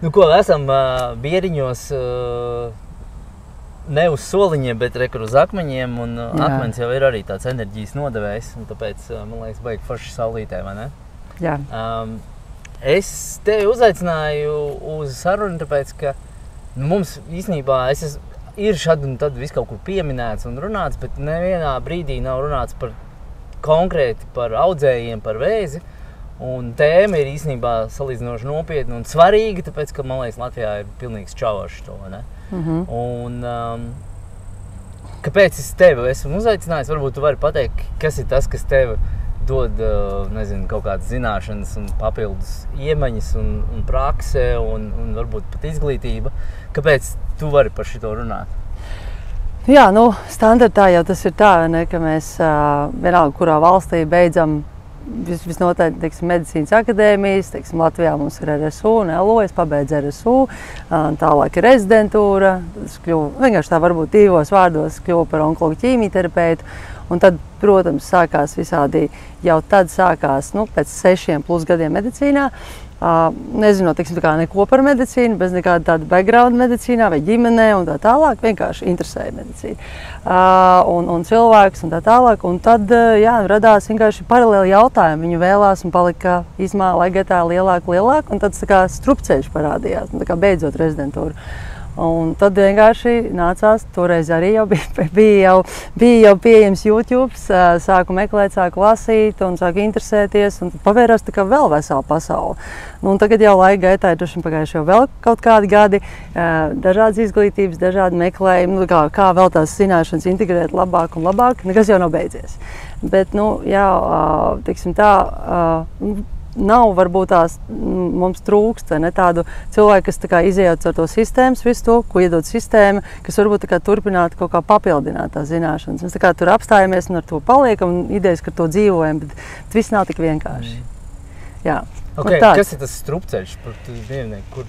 Nu, ko esam bieriņos ne uz soliņiem, bet rekur uz akmeņiem, un akmens jau ir arī tāds enerģijas nodevējs, un tāpēc, man liekas, baigi forši saulītē, vai ne? Jā. Es tevi uzaicināju uz sarunu, tāpēc, ka mums īstenībā ir šad un tad viss kaut kur pieminēts un runāts, bet nevienā brīdī nav runāts konkrēti par audzējiem, par vēzi. Un tēma ir īstenībā salīdzinoši nopietna un svarīga, tāpēc, ka, man liekas, Latvijā ir pilnīgs čauši to, ne? Un kāpēc es tevi esmu uzaicinājis? Varbūt tu vari pateikt, kas ir tas, kas tev dod, nezinu, kaut kādas zināšanas un papildus iemaņas un prakse un varbūt pat izglītība. Kāpēc tu vari par šito runāt? Jā, nu, standartā jau tas ir tā, ne, ka mēs vienalga, kurā valstī beidzam visnotaļ, teiksim, medicīnas akadēmijas, teiksim, Latvijā mums ir RSU un LO, es pabeidzu RSU, tālāk ir rezidentūra, es kļuvu, vienkārši tā varbūt 2 vārdos, kļuvu par onkologu ķīmijterapeitu, un tad, protams, sākās visādi, jau tad sākās, nu, pēc 6+ gadiem medicīnā, nezinot, teiksim, neko par medicīnu, bez nekāda tāda background medicīnā vai ģimenē un tā tālāk, vienkārši interesēja medicīna un cilvēks un tā tālāk. Un tad, jā, radās vienkārši paralēli jautājumi. Viņu vēlās un palika īsumā laikgaitā lielāk, un tad tā kā strupceļš parādījās, un tā kā beidzot rezidentūru. Un tad vienkārši nācās, toreiz arī jau bija jau pieejams YouTube, sāku meklēt, sāku lasīt un sāku interesēties, un tad pavērās tā kā vēl vesela pasaule. Un tagad jau laika gaitā ir pagājuši jau vēl kaut kādi gadi, dažādas izglītības, dažādi meklējumi, kā vēl tās zināšanas integrēt labāk un labāk, nekas jau nav beidzies. Bet, nu, jā, teiksim tā, nav varbūt tās mums trūkst, vai ne, tādu cilvēku, kas tā kā izejot ar to sistēmas, visu to, ko iedod sistēma, kas varbūt tā kā turpināt kaut kā papildināt tās zināšanas. Mēs tā kā tur apstājamies un ar to paliekam un idejas, ka to dzīvojam, bet viss nav tik vienkārši. Jā. Okay, kas ir tas strupceļš par dzīvnieku?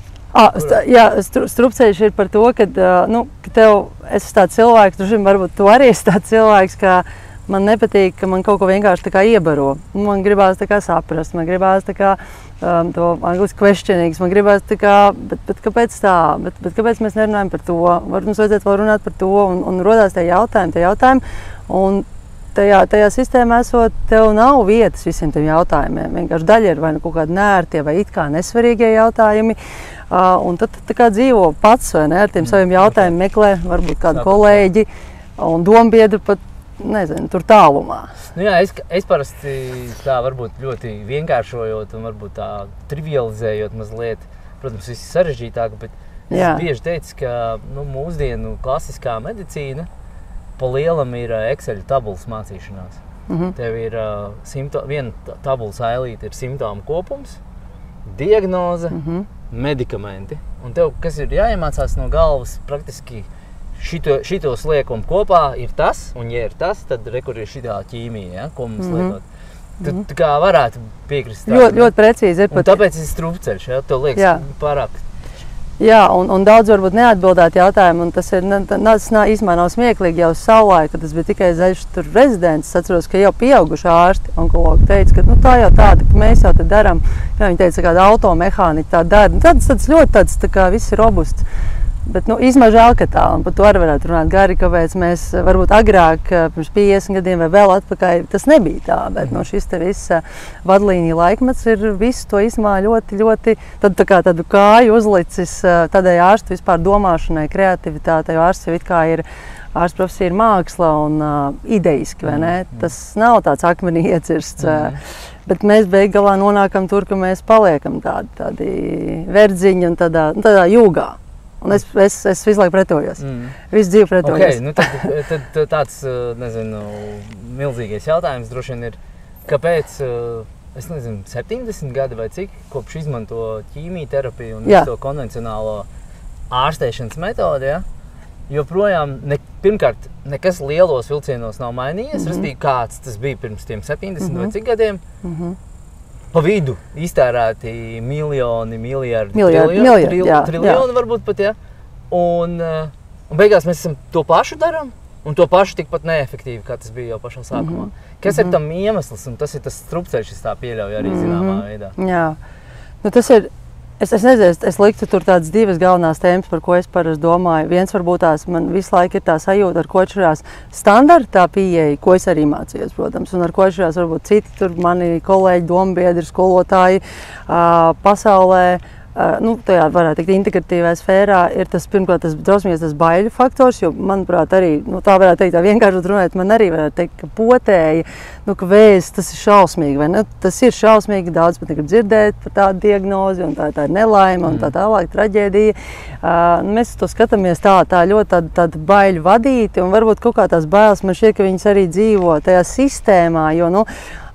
Jā, strupceļš ir par to, ka, nu, ka tev, es esmu tāds cilvēks, varbūt tu arī esi tāds cilvēks, ka man nepatīk, ka man kaut ko vienkārši tā kā iebaro. Man gribās tā kā saprast, man gribās tā kā to angliski questionings, man gribās tā kā, bet kāpēc tā? Bet kāpēc mēs nerunājam par to? Varbūt mums vajadzētu vēl runāt par to un rodās tie jautājumi. Un tajā sistēmā esot, tev nav vietas visiem tiem jautājumiem. Vienkārši daļa ir vai nu kaut kādi nērtie vai it kā nesvarīgie jautājumi. Un tad tā kā dzīvo pats, vai ne, ar tiem saviem jautājumiem meklē varbūt kādu kolēģi un dombiedru pat, nezinu, tur tālumā. Nu jā, es parasti tā varbūt ļoti vienkāršojot un varbūt tā trivializējot mazliet, protams, viss sarežģītāk, bet es bieži teicu, ka mūsdienu klasiskā medicīna pa lielam ir Excel tabulas mācīšanās. Tev ir viena tabulas ailīte ir simptomu kopums, diagnoze, medikamenti. Un tev, kas ir jāiemācās no galvas, praktiski šitos liekam kopā ir tas, un ja ir tas, tad rekur ir šitā ķīmija, ja, ko mums lietot. Tad tā kā varētu piekrist tā. Ļoti precīzi ir. Un tāpēc ir strupceļš, ja, tev liekas pārāk. Jā, un daudz varbūt neatbildēt jautājumu, un tas īstenībā nav smieklīgi jau savulaik, kad tas bija tikai zaļš tur rezidents. Es atceros, ka jau pieauguši ārsti, onkologi teica, ka tā jau tāda, ka mēs jau te darām, kā viņi teica, kāda automehānika tā dara. Tāds ļoti tāds, tā kā viss ir robusts. Bet, nu, īstenībā žēl, ka tā, un par to arī varētu runāt gari, kāpēc mēs varbūt agrāk, pirms 50 gadiem vai vēl atpakaļ, tas nebija tā, bet no šis te viss vadlīnija laikmets ir visu to īstenībā ļoti, tādu kāju uzlicis tādai ārstu vispār domāšanai, kreativitātei, jo ārsts jau it kā ir, ārsts profesija ir māksla un ideiski, vai ne? Tas nav tāds akmenī iecirsts, bet mēs beiggalā nonākam tur, ka mēs paliekam tādi verdziņi un tādā jūgā. Un es visu laiku pretojos. Visu dzīvi pretojos. Okay, tad tāds, nezinu, milzīgais jautājums droši vien ir, kāpēc, es nezinu, 70 gadi vai cik, kopš izmanto ķīmijterapiju un visu to konvencionālo ārstēšanas metodi, ja? Joprojām, pirmkārt, nekas lielos vilcienos nav mainījies, respektīvi kāds tas bija pirms tiem 70 vai cik gadiem. Pa vidu iztērēti miljoni, miljardi, triljoni varbūt pat, ja. Un beigās mēs esam to pašu darām, un to pašu tikpat neefektīvi, kā tas bija jau pašā sākumā. Kas ir tam iemesls, un tas ir tas strupceļš, es tā pieļauju arī zināmā veidā. Jā, nu tas ir Es nezinu, es liktu tur tādas divas galvenās tēmas, par ko es parasti domāju. Viens varbūt man visu laiku ir tā sajūta, ar ko atšķirās standarta pieeja, ko es arī mācījos, protams, un ar ko atšķirās varbūt citi tur mani kolēģi, dombiedri, skolotāji pasaulē. Tajā varētu teikt integratīvā sfērā ir tas, pirmkārt, tas drausmīgais tas baiļu faktors, jo, manuprāt, arī, tā varētu teikt, tā vienkāršot runājot, man arī varētu teikt, ka potēji, ka vēzis, tas ir šausmīgi, vai ne? Tas ir šausmīgi, daudz pat negrib dzirdēt par tādu diagnozi, un tā ir nelaime, un tā tālāk traģēdija. Mēs to skatāmies tā ļoti tādu baiļu vadīti, un varbūt kaut kā tās bailes, man šķiet, ka viņas arī dzīvo tajā sistēmā, jo,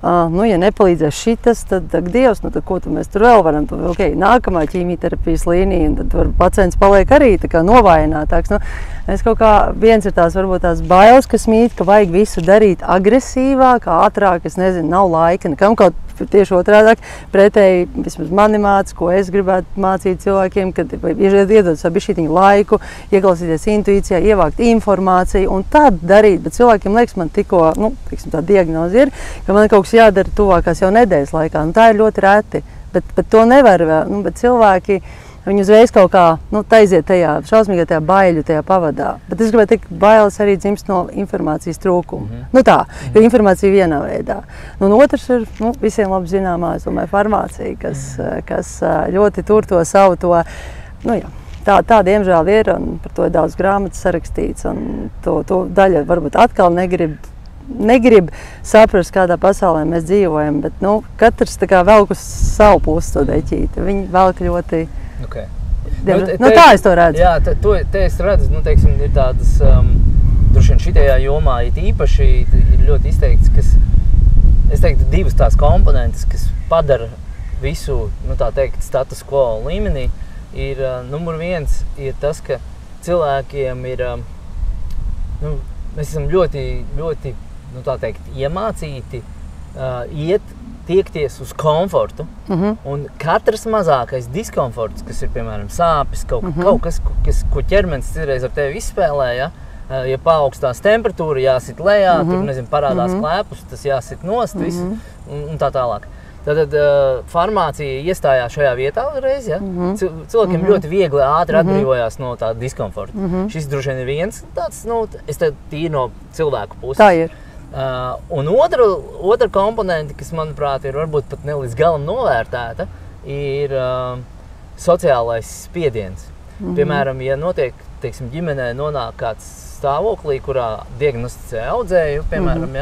ja nepalīdzēs šitas, tad Dievs, tad ko mēs tur vēl varam? Nākamā ķīmijterapijas līnija, un tad pacients paliek arī tā kā novājinātāks. Es kaut kā, viens ir varbūt tās bailes, kas mīt, ka vajag visu darīt agresīvāk, ātrāk, es nezinu, nav laika nekam, kaut tieši otrādāk, pretēji, vismaz mani māca, ko es gribētu mācīt cilvēkiem, kad iedod savu bišķītiņu laiku, ieklausīties intuīcijā, ievākt informāciju un tad darīt, bet cilvēkiem liekas, man tikko, tā diagnoze ir, ka man kaut kas jādara tuvākās jau nedēļas laikā, un tā ir ļoti reti, bet to nevar, bet cilvēki, viņi uzreiz kaut kā aiziet tajā šausmīgā tajā baiļu tajā pavadā. Bet es gribētu teikt, ka bailes arī dzimst no informācijas trūkuma. Jo informācija vienā veidā. Un otrs ir visiem labi zināmā, es domāju, farmācija, kas ļoti tur to savu to, tā diemžēl ir, un par to ir daudz grāmatas sarakstīts, un to daļa varbūt atkal negrib saprast, kādā pasaulē mēs dzīvojam, bet katrs tā kā velk uz savu pusi to deķīti. Viņi velk ļoti... Okay. Tā es to redzu. Jā, te es redzu, ir tādas, droši vien šitajā jomā īpaši ir ļoti izteikts, kas, es teiktu, divas tās komponentes, kas padara visu, status quo līmenī, ir, numur viens ir tas, ka cilvēkiem ir, mēs esam ļoti, ļoti, iemācīti tiekties uz komfortu, un katrs mazākais diskomforts, kas ir, piemēram, sāpes, kaut kas, ko ķermenis citreiz ar tevi izspēlē, ja paaugstās temperatūra, jāsit lejā, tur, parādās klēpus, tas jāsit nost, visu, un tā tālāk. Tātad farmācija iestājās šajā vietā reiz, cilvēkiem ļoti viegli, ātri atbrīvojās no tā diskomforta. Šis droši vien ir viens tāds, es te tīri no cilvēku puses. Tā ir. Un otra komponente, kas, manuprāt, ir varbūt pat ne līdz galam novērtēta, ir sociālais spiediens. Piemēram, ja notiek, ģimenē nonāk kāds stāvoklī, kurā diagnosticē audzēju, piemēram,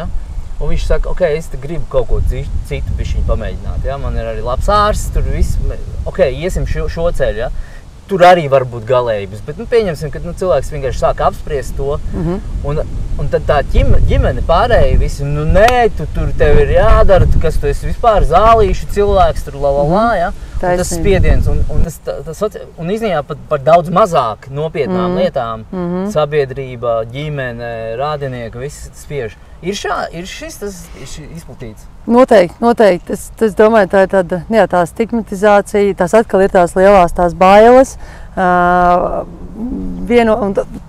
un viņš saka, es gribu kaut ko citu bišķiņu pamēģināt, man ir arī labs ārsts, tur viss, iesim šo ceļu, Tur arī var būt galējības, bet pieņemsim, ka cilvēks vienkārši sāk apspriest to, un tad tā ģimene pārējie visi, tur tev ir jādara, kas tu esi vispār zālīšu cilvēks, tur tas spiediens, un īstenībā par daudz mazāk nopietnām lietām, sabiedrība, ģimene, rādinieki, visi spiež. Ir šis izplatīts? Noteikti. Es domāju, tā ir tāda, tā stigmatizācija, tās atkal ir tās lielās tās bailes.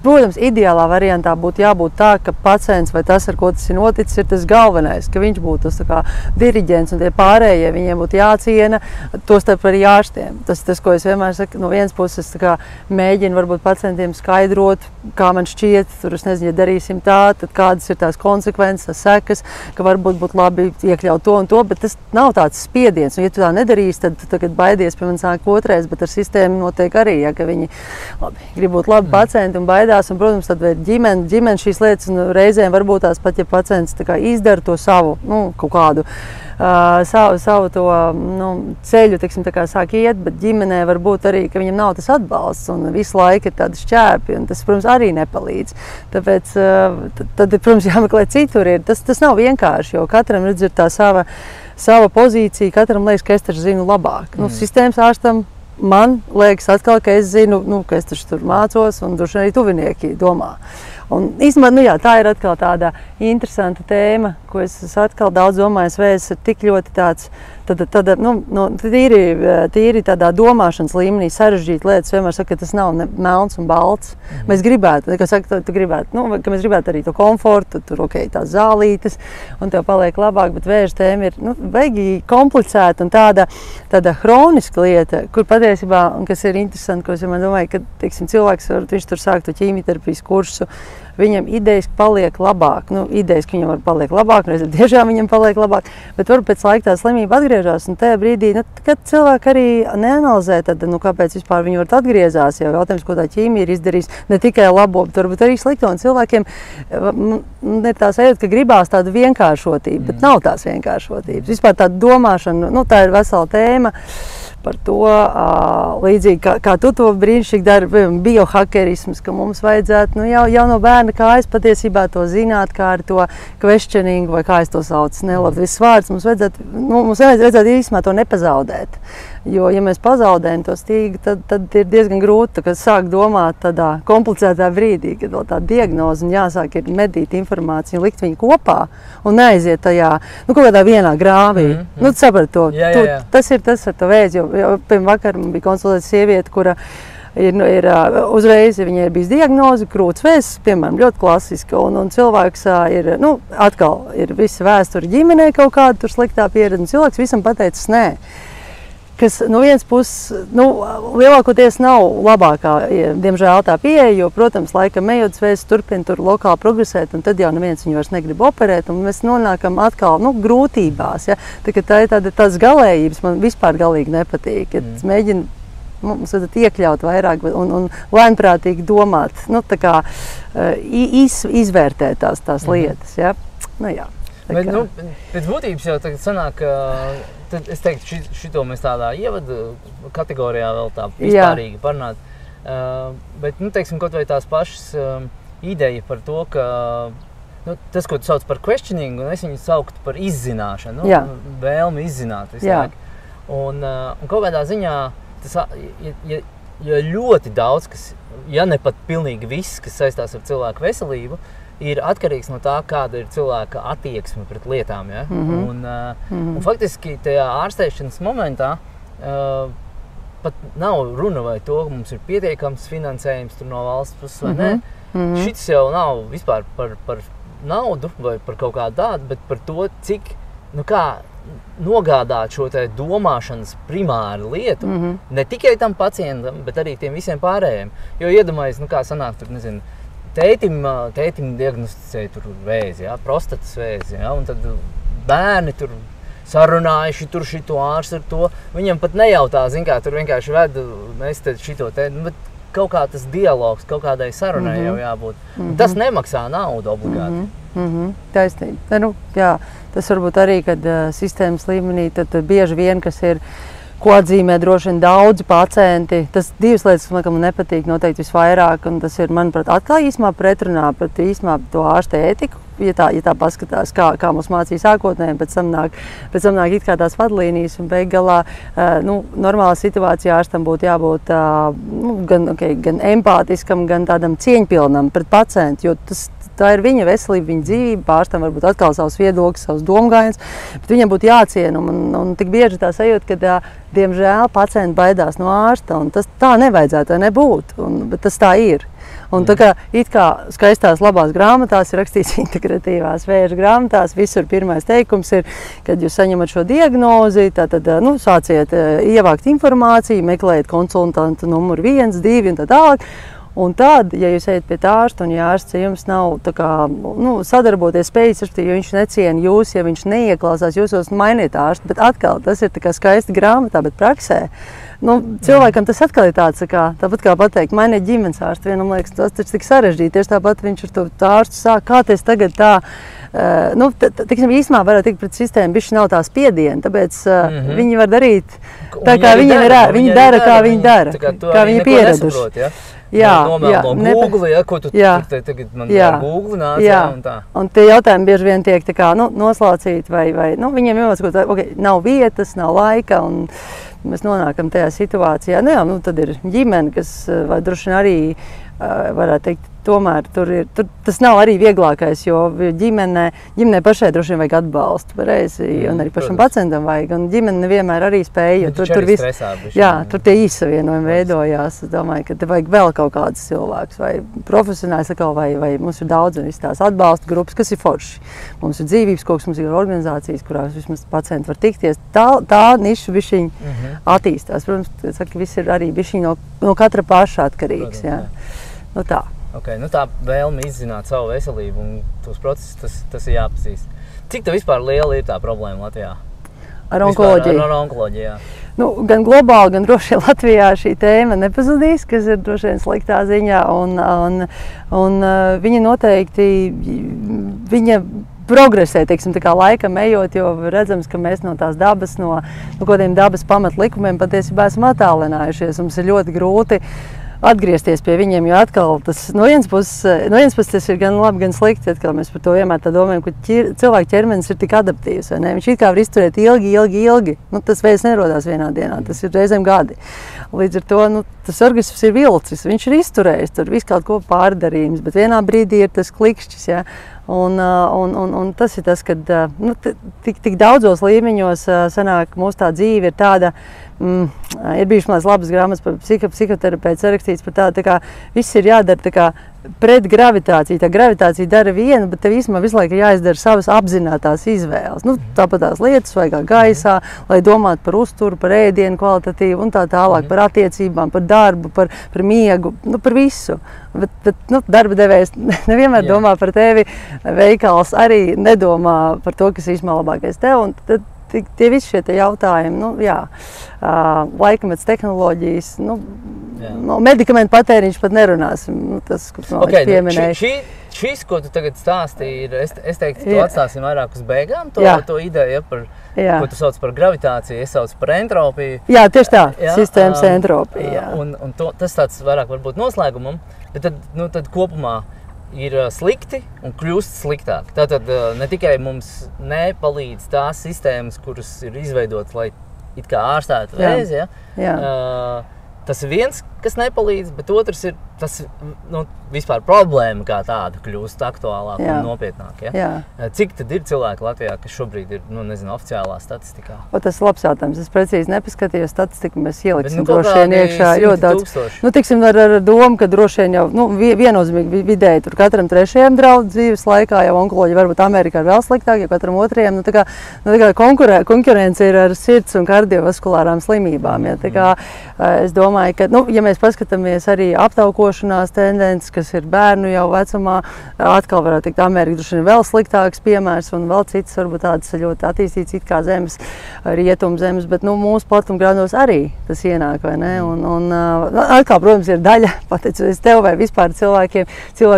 Protams, ideālā variantā būtu jābūt tā, ka pacients vai tas, ar ko tas ir noticis, ir tas galvenais, ka viņš būtu tas tā kā diriģents un tie pārējie, viņiem būtu jāciena, tostarp arī ārstiem. Tas, ko es vienmēr saku, no vienas puses tā kā mēģinu varbūt pacientiem skaidrot, kā man šķiet, tur es nezinu, ja darīsim tā, tad kādas ir tās konsekvences, tās sekas, ka varbūt būtu labi iekļaut to un to, bet tas nav tāds spiediens. Un ja tu tā nedarīsi, tad tu tagad baidies pie manis nāk otrais, bet ar sistēmu notiek arī, ka viņi grib būt labi pacienti un baidās, un, protams, tad ir ģimene šīs lietas, un reizēm varbūt tās pat, ja pacients tā kā izdara to savu, kaut kādu, savu to ceļu, tā kā sāk iet, bet ģimenē var būt arī, ka viņam nav tas atbalsts, un visu laiku ir tādi šķēpi, un tas, protams, arī nepalīdz. Tāpēc, tad, protams, jāmeklē citur ir. Tas nav vienkārši, jo katram, redz, ir tā sava pozīcija, katram liekas, ka es taču zinu labāk. Sistēmas ārstam man liekas atkal, ka es zinu, ka es taču tur mācos, un droši arī tuvinieki domā. Un īstenībā, tā ir atkal tāda interesanta tēma, ko es atkal daudz domāju, vēzis ir tik ļoti tāds, tīri tādā domāšanas līmenī sarežģīt lietas. Vienmēr saka, ka tas nav melns un balts. Mēs gribētu, ka mēs gribētu arī to komfortu, tur tās zālītes, un tev paliek labāk, bet vēža tēma ir baigi komplicēta un tāda hroniska lieta, kur patiesībā, un kas ir interesanti, ko es domāju, ka, teiksim, cilvēks, viņš tur sāk to ķīmijterapijas kursu, viņam idejiski paliek labāk. Idejiski viņam var paliek labāk, reizē tiešām viņam paliek labāk, bet varbūt pēc laika tā slimība atgriežas, un tajā brīdī, kad cilvēki arī neanalizē, tad, kāpēc vispār viņi var atgriezās, jo jautājums, ko tā ķīmija ir izdarījis, ne tikai labo, bet varbūt arī slikto, un cilvēkiem ir tā sajūta, ka gribās tādu vienkāršotību, bet nav tās vienkāršotības. Vispār tāda domāšana, tā ir vesela tēma. Par to, līdzīgi kā tu to brīnišķīgi dari, biohakerisms, ka mums vajadzētu jau no bērna kājas patiesībā to zināt, kā ar to questioning, vai kā es to saucu, nelabi viss vārds, mums vajadzētu īstenībā to nepazaudēt. Jo, ja mēs pazaudējam to stīgu, tad ir diezgan grūti sākt domāt tādā komplicētā brīdī, kad vēl tā diagnoze un jāsāk ir medīt informāciju un likt viņu kopā un neaiziet tajā, kaut kādā vienā grāvī. Tu saprati to. Tas ir tas ar to vēzi, jo pirms vakar man bija konsultēta sieviete, kura ir uzreiz, ja viņai ir bijis diagnoze, krūts vēzis, piemēram, ļoti klasiska, un cilvēks ir, atkal ir visa vēsture ģimenē kaut kāda tur sliktā pieredze, un cilvēks visam pateicis nē. Kas no vienas puses, lielākoties nav labākā, diemžēl tā pieeja, jo, protams, laikam ejot vēzis turpina tur lokāli progresēt, un tad jau neviens viņu vairs negrib operēt, un mēs nonākam atkal, grūtībās, ja. Tā ir tādas galējības, man vispār galīgi nepatīk, ja mēģina mums vajadzētu iekļaut vairāk un lēnprātīgi domāt, izvērtēt tās lietas, ja. Bet, pēc būtības jau tagad sanāk, tad es teiktu, šito mēs tādā ievada kategorijā vēl tā vispārīgi parunāt. Bet, teiksim, kaut vai tās pašas ideja par to, ka tas, ko tu sauc par questioning, un es viņu sauktu par izzināšanu, vēlmi izzināt visu laiku. Un kaut kādā ziņā, ja ļoti daudz, ja ne pat pilnīgi viss, kas saistās ar cilvēku veselību, ir atkarīgs no tā, kāda ir cilvēka attieksme pret lietām. Ja? Un faktiski tajā ārstēšanas momentā pat nav runa vai to, ka mums ir pietiekams finansējums tur no valsts puses vai ne. Šis jau nav vispār par naudu vai par kaut kādu tādu, bet par to, cik, kā nogādāt šo te domāšanas primāru lietu, ne tikai tam pacientam, bet arī tiem visiem pārējiem. Jo iedomājies, kā sanāk tur, nezinu, Tētim diagnosticēja tur vēzi, prostatas vēzi, un tad bērni tur sarunājuši tur šito ārstu ar to. Viņam pat nejautā, tur vienkārši ved, mēs te šito te, bet kaut kā tas dialogs, kaut kādai sarunai jau jābūt. Tas nemaksā naudu obligāti. Taisnība. Tas varbūt arī, kad sistēmas līmenī, tad bieži vien, kas ir, ko atzīmē droši vien daudzi pacienti. Tas divas lietas, kas man nepatīk noteikti visvairāk, un tas ir, manuprāt, atkal īsumā pretrunā pret īsumā to ārsta ētiku, ja tā paskatās, kā mums mācīja sākotnēji, pēc tam nāk it kā tās vadlīnijas, un beiggalā, normālā situācijā ārstam būtu jābūt gan empātiskam, gan tādam cieņpilnam pret pacientu, jo tā ir viņa veselība, viņa dzīvība, pārstam varbūt atkal savus viedokļus, savus domgājienus, bet viņam būtu jāciena, un tik bieži tā sajūta, ka, diemžēl, pacienti baidās no ārsta, un tas tā nevajadzētu nebūt, bet tas tā ir. Un tā kā it kā skaistās labās grāmatās ir rakstīts integratīvās vēža grāmatās, visur pirmais teikums ir, kad jūs saņemat šo diagnozi, tad sāciet ievākt informāciju, meklējiet konsultantu numuru 1, 2 un tā tālāk. Un tad, ja jūs ejat pie ārsta un ja ārsts jums nav sadarboties spējas, jo viņš neciena jūs, ja viņš neieklausās jūsos, mainiet ārstu, bet atkal tas ir skaisti grāmatā, bet praksē. Cilvēkam tas atkal ir tāds, tāpat kā pateikt, mainiet ģimenes ārstu, vienam liekas, tas taču tik sarežģīti, tieši tāpat viņš ar to ārstu sāk, kā tas tagad tā, īsumā varētu tikt pret sistēmu, bišķi nav tā spiediena, tāpēc viņi var darīt tā, kā viņi dara, kā viņi dara, kā viņi pieraduši. Nomēl no Google, ko tu tagad man ar Google nāc, un tā. Un tie jautājumi bieži vien tiek noslaucīti, vai viņiem jāsaka, nav vietas, nav laika, un mēs nonākam tajā situācijā. Tad ir ģimene, kas vai droši vien arī, varētu teikt, tomēr tas nav arī vieglākais, jo ģimenē pašai droši vien vajag atbalstu, pareizi, un arī pašam pacientam vajag, un ģimene nevienmēr arī spēja, jo tur tie īsavienojumi veidojās. Es domāju, ka te vajag vēl kaut kāds cilvēks, vai profesionāls, vai mums ir daudz un tās atbalsta grupas, kas ir forši. Mums ir dzīvības koks, mums ir organizācijas, kurās vismaz pacienti var tikties. Tā niša bišķiņ attīstās. Protams, saka, viss ir arī bišķiņ no katra paša atkarīgs. Jā. Nu tā. Okay, tā vēlme izzināt savu veselību un tos procesus, tas ir jāpazīst. Cik tev vispār liela ir tā problēma Latvijā? Ar onkoloģiju? Ar onkoloģiju, jā. Gan globāli, gan droši vien Latvijā šī tēma nepazudīs, kas ir droši vien sliktā ziņā. Un viņa noteikti, progresē, teiksim, tā kā laikam ejot, jo redzams, ka mēs no tās dabas, no kādiem dabas pamatlikumiem patiesībā esam attālinājušies. Mums ir ļoti grūti atgriezties pie viņiem, jo atkal tas no vienas puses tas ir gan labi, gan slikti. Atkal mēs par to vienmēr tā domājam, ka cilvēka ķermenis ir tik adaptīvs, vai ne? Viņš it kā var izturēt ilgi. Tas veids nerodās vienā dienā, tas ir reizēm gadi. Līdz ar to tas organisms ir vilcis, viņš ir izturējis, tur viss kaut ko pārdarījums, bet vienā brīdī ir tas klikšķis, ja? Un tas ir tas, kad tik daudzos līmeņos sanāk, mūsu tā dzīve ir tāda, ir bijušas mās labas grāmatas par psihoterapeits sarakstīts par tādu, tā kā viss ir jādara tā kā pret gravitāciju. Tā gravitācija dara vienu, bet tev īstenībā visu laiku ir jāizdara savas apzinātās izvēles. Tāpat tās lietas svaigā gaisā, lai domātu par uzturu, par ēdienu kvalitatīvu un tā tālāk, par attiecībām, par darbu, par miegu, par visu. Bet darba devējs nevienmēr domā par tevi, veikals arī nedomā par to, kas īstenībā labākais tev. Un tad tie visi šie jautājumi, laikamets tehnoloģijas, medikamentu patēriņš pat nerunāsim. Tas, ko pieminēju. Šis, ko tu tagad stāstīji, es teiktu, to atstāsim vairāk uz beigām, to ideju, ko tu sauc par gravitāciju, es saucu par entropiju. Jā, tieši tā, sistēmas entropija. Un tas tāds vairāk varbūt noslēgumam, bet tad kopumā ir slikti un kļūst sliktāk. Tātad ne tikai mums nepalīdz tās sistēmas, kuras ir izveidotas, lai it kā ārstētu vēzi, tas ir viens, kas nepalīdz, bet otrs ir tas vispār problēma kā tāda kļūst aktuālāk un nopietnāk. Cik tad ir cilvēki Latvijā, kas šobrīd ir, oficiālā statistikā? Tas ir labs jautājums. Es precīzi nepaskatījos statistiku, mēs ieliksim droši vien iekšā ļoti daudz. Tiksim ar domu, ka droši vien jau viennozīmīgi vidēji tur katram trešajam draud dzīves laikā, jau onkoloģija varbūt Amerikā ir vēl sliktāk, ja katram otrajam. Tā kā konkurence ir ar sirds un kardiovaskulārām slimībām. Tā kā es domāju, ka, ja mēs paskatāmies arī aptaukošanās tendences, kas ir bērnu jau vecumā, atkal varētu teikt, Amerika droši vien vēl sliktāks piemērs un vēl citas varbūt tādas ļoti attīstītas it kā zemes, rietumzemes, bet mūsu platumgrādos arī tas ienāk, vai ne? Un atkal, protams, ir daļa, pateicoties tev vai vispār cilvēki,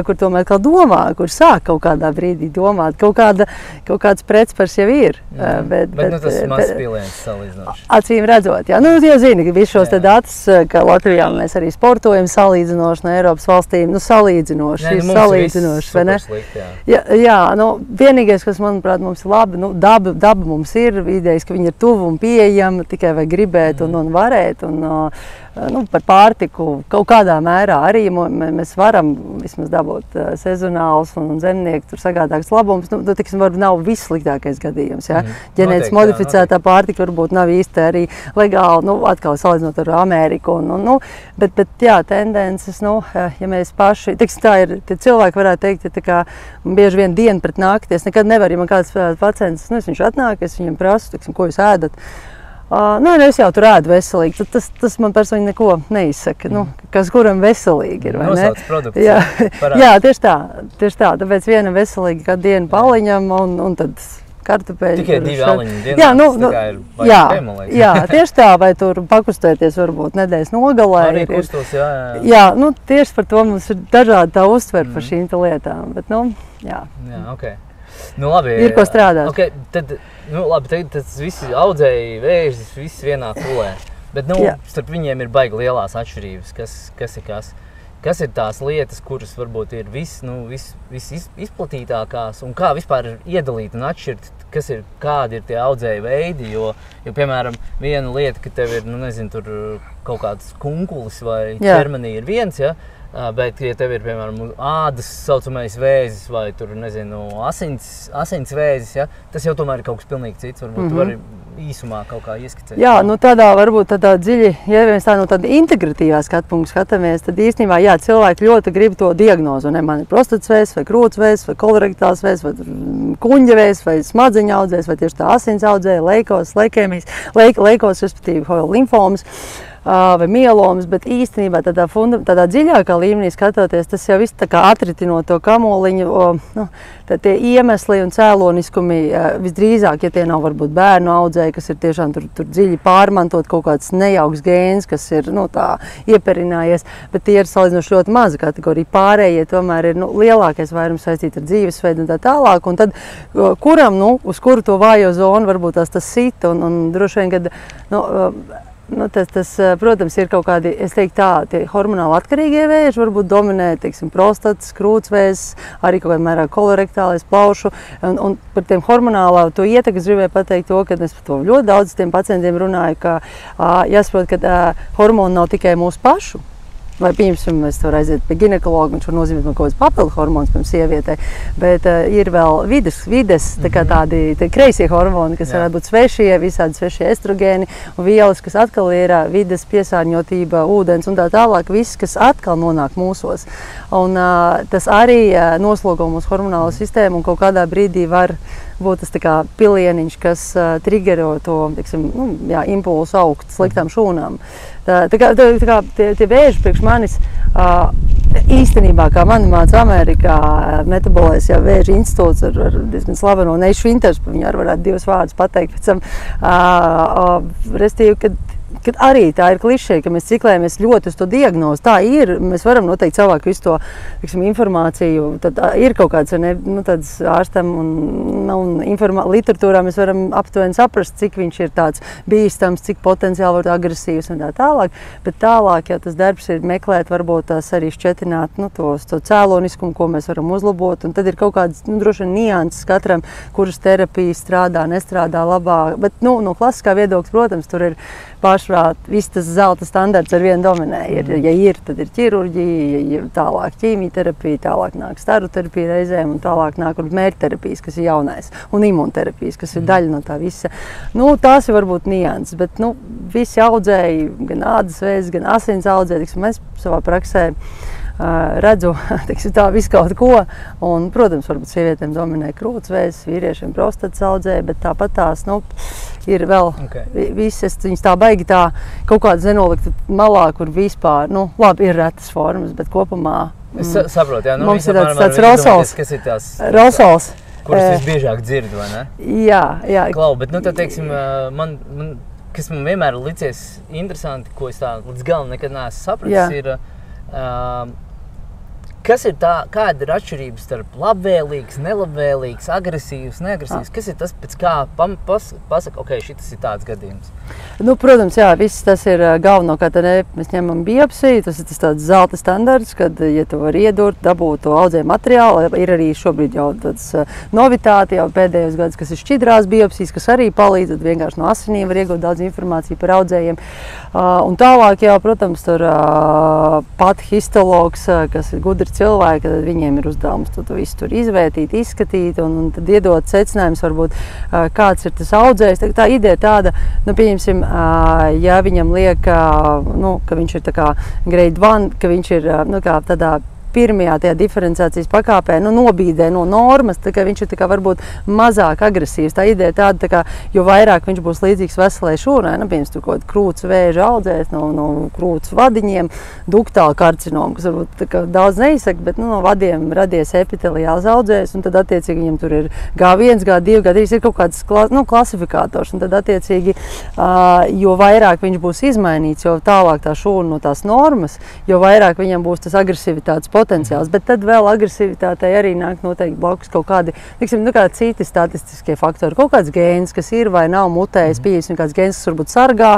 kur tomēr kā domā, kur sāk kaut kādā brīdī domāt, kaut kāds pretspars jau ir. Bet tas ir maz piliens salīdzinoši. Acīm redzot, jā. Jau zini, ka visus šos datus, ka Latvijā mēs arī sportojam salīdzinoši no Eiropas valstīm, salīdzinoši, vai ne? Slikti, jā, vienīgais, kas, manuprāt, mums ir labi, daba mums ir, idejas, ka viņi ir tuvu un pieejama, tikai vajag gribēt un varēt, par pārtiku kaut kādā mērā arī mēs varam vismaz dabūt sezonāls un zemnieki tur sagādāks labums. Tiksim, varbūt nav viss sliktākais gadījums, ja? Ģenētiski modificētā pārtika varbūt nav īsti arī legāli, atkal salīdzinot ar Ameriku. Bet jā, tendences, ja mēs paši, tā ir, tie cilvēki varētu teikt, ja tā kā bieži vien dienu pret nakti, es nekad nevaru, ja man kāds pacients, viņš atnāk, es viņam prasu, ko jūs ēdat. Es jau tur ēdu veselīgi, tas man personīgi neko neizsaka, kas kuram veselīgi ir, vai ne? Nosauc produkts. Jā, tieši tā, tāpēc viena veselīga kādu dienu paliņam un tad kartupeļi. Tikai 2 aliņi dienā, jā, tieši tā, vai tur pakustēties varbūt nedēļas nogalē. Arī kustos, jā. Jā, tieši par to mums ir dažādi tā uztver par šīm lietām, bet, jā. Jā, okei. Labi. Ir ko strādāt. Okay, tad tas visi audzēji vēžas, viss vienā kulē. Bet, starp viņiem ir baigi lielās atšķirības, kas ir kas. Kas ir tās lietas, kuras varbūt ir izplatītākās un kā vispār iedalīt un atšķirt, kādi ir tie audzēju veidi, jo piemēram, viena lieta, ka tev ir, tur kaut kāds kunkulis vai ķermenī ir viens, ja? Bet, ja tev ir, piemēram, ādas saucamais vēzis vai tur, nezinu, asins vēzis, ja, tas jau tomēr ir kaut kas pilnīgi cits. Varbūt tu vari īsumā kaut kā ieskicēt. Jā, nu varbūt tādā dziļi, ja mēs tā no tāda integratīvā skatpunkta skatāmies, tad īstenībā, jā, cilvēki ļoti grib to diagnozu. Ne, man ir prostatas vēzis vai krūts vēzis vai kolorektāls vēzis vai kuņģa vēzis vai smadzeņu audzējs vai tieši tā asins audzēja, leikos, leikēmijas, leikos, respektīvi, limfomas. Vai mielomas, bet īstenībā tādā dziļākā līmenī skatoties, tas jau viss tā kā atritinot to kamoliņu, tie iemesli un cēloniskumi visdrīzāk, ja tie nav varbūt bērnu audzēji, kas ir tiešām tur dziļi pārmantot kaut kāds nejauks gēns, kas ir, tā ieperinājies, bet tie ir salīdzinoši ļoti maza kategorija. Pārējie tomēr ir, lielākais vairums saistīti ar dzīvesveidu un tā tālāk, un tad kuram, uz kuru to vājo zonu varbūt tas sit, un droši vien, kad, tas, protams, ir kaut kādi, es teiktu tā, tie hormonāli atkarīgie vēži, varbūt dominē, teiksim, prostatas, krūtsvēzis, arī kaut kādā mērā kolorektālais, plaušu, un par tiem hormonālā to ietekmi es gribēju pateikt to, ka es par to ļoti daudz tiem pacientiem runāju, ka jāsaprot, ka hormoni nav tikai mūsu pašu. Vai, piemēram, es varu aiziet pie ginekologa, viņš var nozīmēt man kaut kāds papildu hormonus, pirms sievietei, bet ir vēl vides tādi kreisie hormoni, kas varētu būt svešie, visādi svešie estrogēni un vielas, kas atkal ir vides piesārņotība, ūdens un tā tālāk, viss, kas atkal nonāk mūsos. Un tas arī noslogo mūsu hormonālo sistēmu un kaut kādā brīdī var būt tas tā kā pilieniņš, kas triggero to, teiksim, impulsu augt sliktām šūnām. Tā kā tie vēži priekš manis īstenībā, kā mani māca Amerikā, metabolais jau vēža institūts ar diezgan slaveno Neišu Vinters, viņu arī varētu divus vārdus pateikt pēc tam, restīvi, kad arī tā ir klišeja, ka mēs ciklējamies ļoti uz to diagnozi. Tā ir, mēs varam noteikt savāk visu to, teiksim, informāciju, tad ir kaut kāds, tāds ārstam un literatūrā mēs varam aptuveni saprast, cik viņš ir tāds bīstams, cik potenciāli var agresīvs un tā tālāk, bet tālāk jau tas darbs ir meklēt, varbūt tās arī šķetināt, to cēloniskumu, ko mēs varam uzlabot, un tad ir kaut kāds, droši vien nianses katram, kuras terapija strādā, nestrādā labāk, bet, no klasiskā viedokļa, protams, tur ir pašprāt, viss tas zelta standarts ar vienu dominē. Ja ir, tad ir ķirurģija, ja tālāk ķīmijterapija, tālāk nāk staru terapija reizēm un tālāk nāk mērķterapijas, kas ir jaunais, un imunterapijas, kas ir daļa no tā visa. Tās ir varbūt nianses, bet visi audzēji, gan ādas vēzis, gan asins audzēji, mēs savā praksē redzu, tā visu kaut ko, un, protams, varbūt sievietēm dominē krūtsvēzis, vīriešiem prostatas audzēji, bet tāpat tās, ir vēl visas, viņas tā baigi tā kaut kādas nenolikt malā, kur vispār, labi, ir retas formas, bet kopumā es saprotu, jā, mums ir tāds rosols, kas ir tās rosols, kuras visbiežāk dzird, vai ne? Jā. Klau, bet, tad, teiksim, kas man vienmēr ir licies interesanti, ko es tā līdz galam nekad neesmu sapratis, ir kas ir kāda ir atšķirības starp labvēlīgs, nelabvēlīgs, agresīvs, neagresīvs? Kas ir tas, pēc kā pasaka, ok, šitas ir tāds gadījums? Protams, jā, viss tas ir galvenokārt, mēs ņemam biopsiju, tas ir tāds zelta standarts, kad, ja tu vari iedurt, dabūt to audzēju materiālu, ir arī šobrīd jau tāds novitāti, jau pēdējos gadus, kas ir šķidrās biopsijas, kas arī palīdz, tad vienkārši no asinīm var iegūt daudz informāciju par audzējiem. Un tālāk jau, protams, tur pat histologs, kas ir gudri cilvēki, tad viņiem ir uzdevums to visu tur izvērtīt, izskatīt un tad iedot secinājumus, varbūt kāds ir tas audzējs. Tā ideja ir tāda, pieņemsim, ja viņam liek, ka viņš ir tā kā grade 1, ka viņš ir tādā pirmajā tajā diferenciācijas pakāpē nobīdē no normas, tā kā viņš ir tā kā varbūt mazāk agresīvs. Tā ideja tāda, ka jo vairāk viņš būs līdzīgs veselai šūnai, piemēram, tur kaut krūts vēža audzējs no krūts vadiņiem, duktāla karcinomu, kas varbūt tā kā daudz neizsaka, bet no vadiem radies epiteliāls audzējs, un tad attiecīgi viņam tur ir G1, G2, G3, ir kaut kāds klasifikators, un tad attiecīgi, jo vairāk viņš būs izmainīts, jo tālāk tā šūna no tās normas, jo vairāk viņam būs tas agresivitātes potenciāls, bet tad vēl agresivitātei arī nāk noteikti blakus kaut kādi, kādi citi statistiskie faktori, kaut kāds gēns, kas ir vai nav mutējis, pieņemsim kāds gēns, kas varbūt sargā,